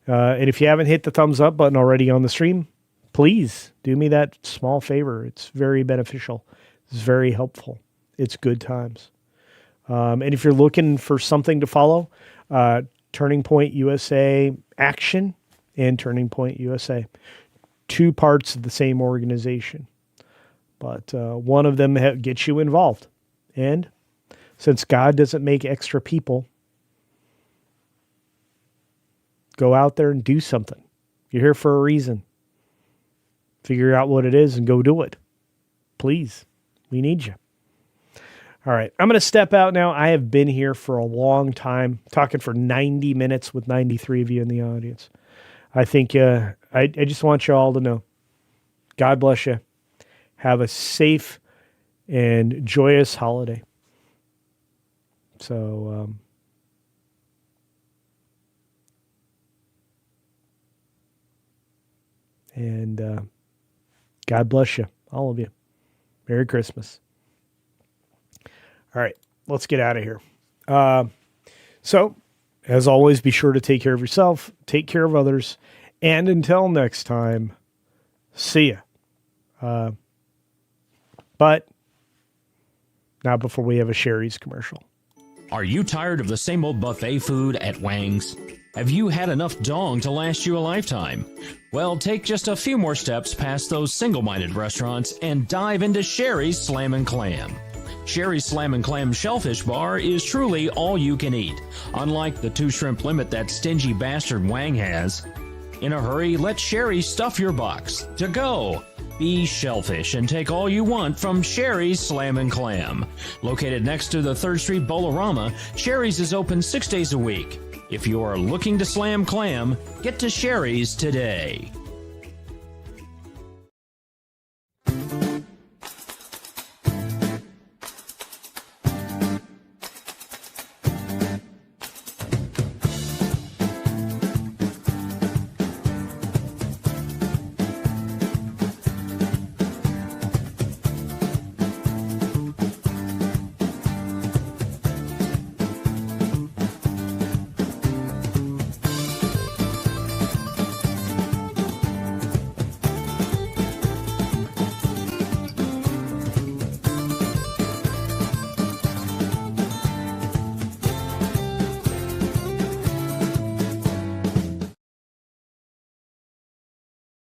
[SPEAKER 1] And if you haven't hit the thumbs up button already on the stream, please do me that small favor. It's very beneficial. It's very helpful. It's good times. And if you're looking for something to follow, Turning Point USA Action and Turning Point USA. Two parts of the same organization, but one of them gets you involved. And since God doesn't make extra people, go out there and do something. You're here for a reason. Figure out what it is and go do it. Please, we need you. All right, I'm going to step out now. I have been here for a long time, talking for 90 minutes with 93 of you in the audience. I think I just want you all to know, God bless you. Have a safe and joyous holiday. So, God bless you, all of you. Merry Christmas. All right, let's get out of here. So as always, be sure to take care of yourself, take care of others, and until next time, see ya. But not before we have a Sherry's commercial.
[SPEAKER 3] Are you tired of the same old buffet food at Wang's? Have you had enough dong to last you a lifetime? Well, take just a few more steps past those single-minded restaurants and dive into Sherry's Slam and Clam. Sherry's Slam and Clam Shellfish Bar is truly all you can eat, unlike the 2 shrimp limit that stingy bastard Wang has. In a hurry, let Sherry stuff your box. To go! Be shellfish and take all you want from Sherry's Slam and Clam. Located next to the 3rd Street Bolorama, Sherry's is open 6 days a week. If you are looking to slam clam, get to Sherry's today.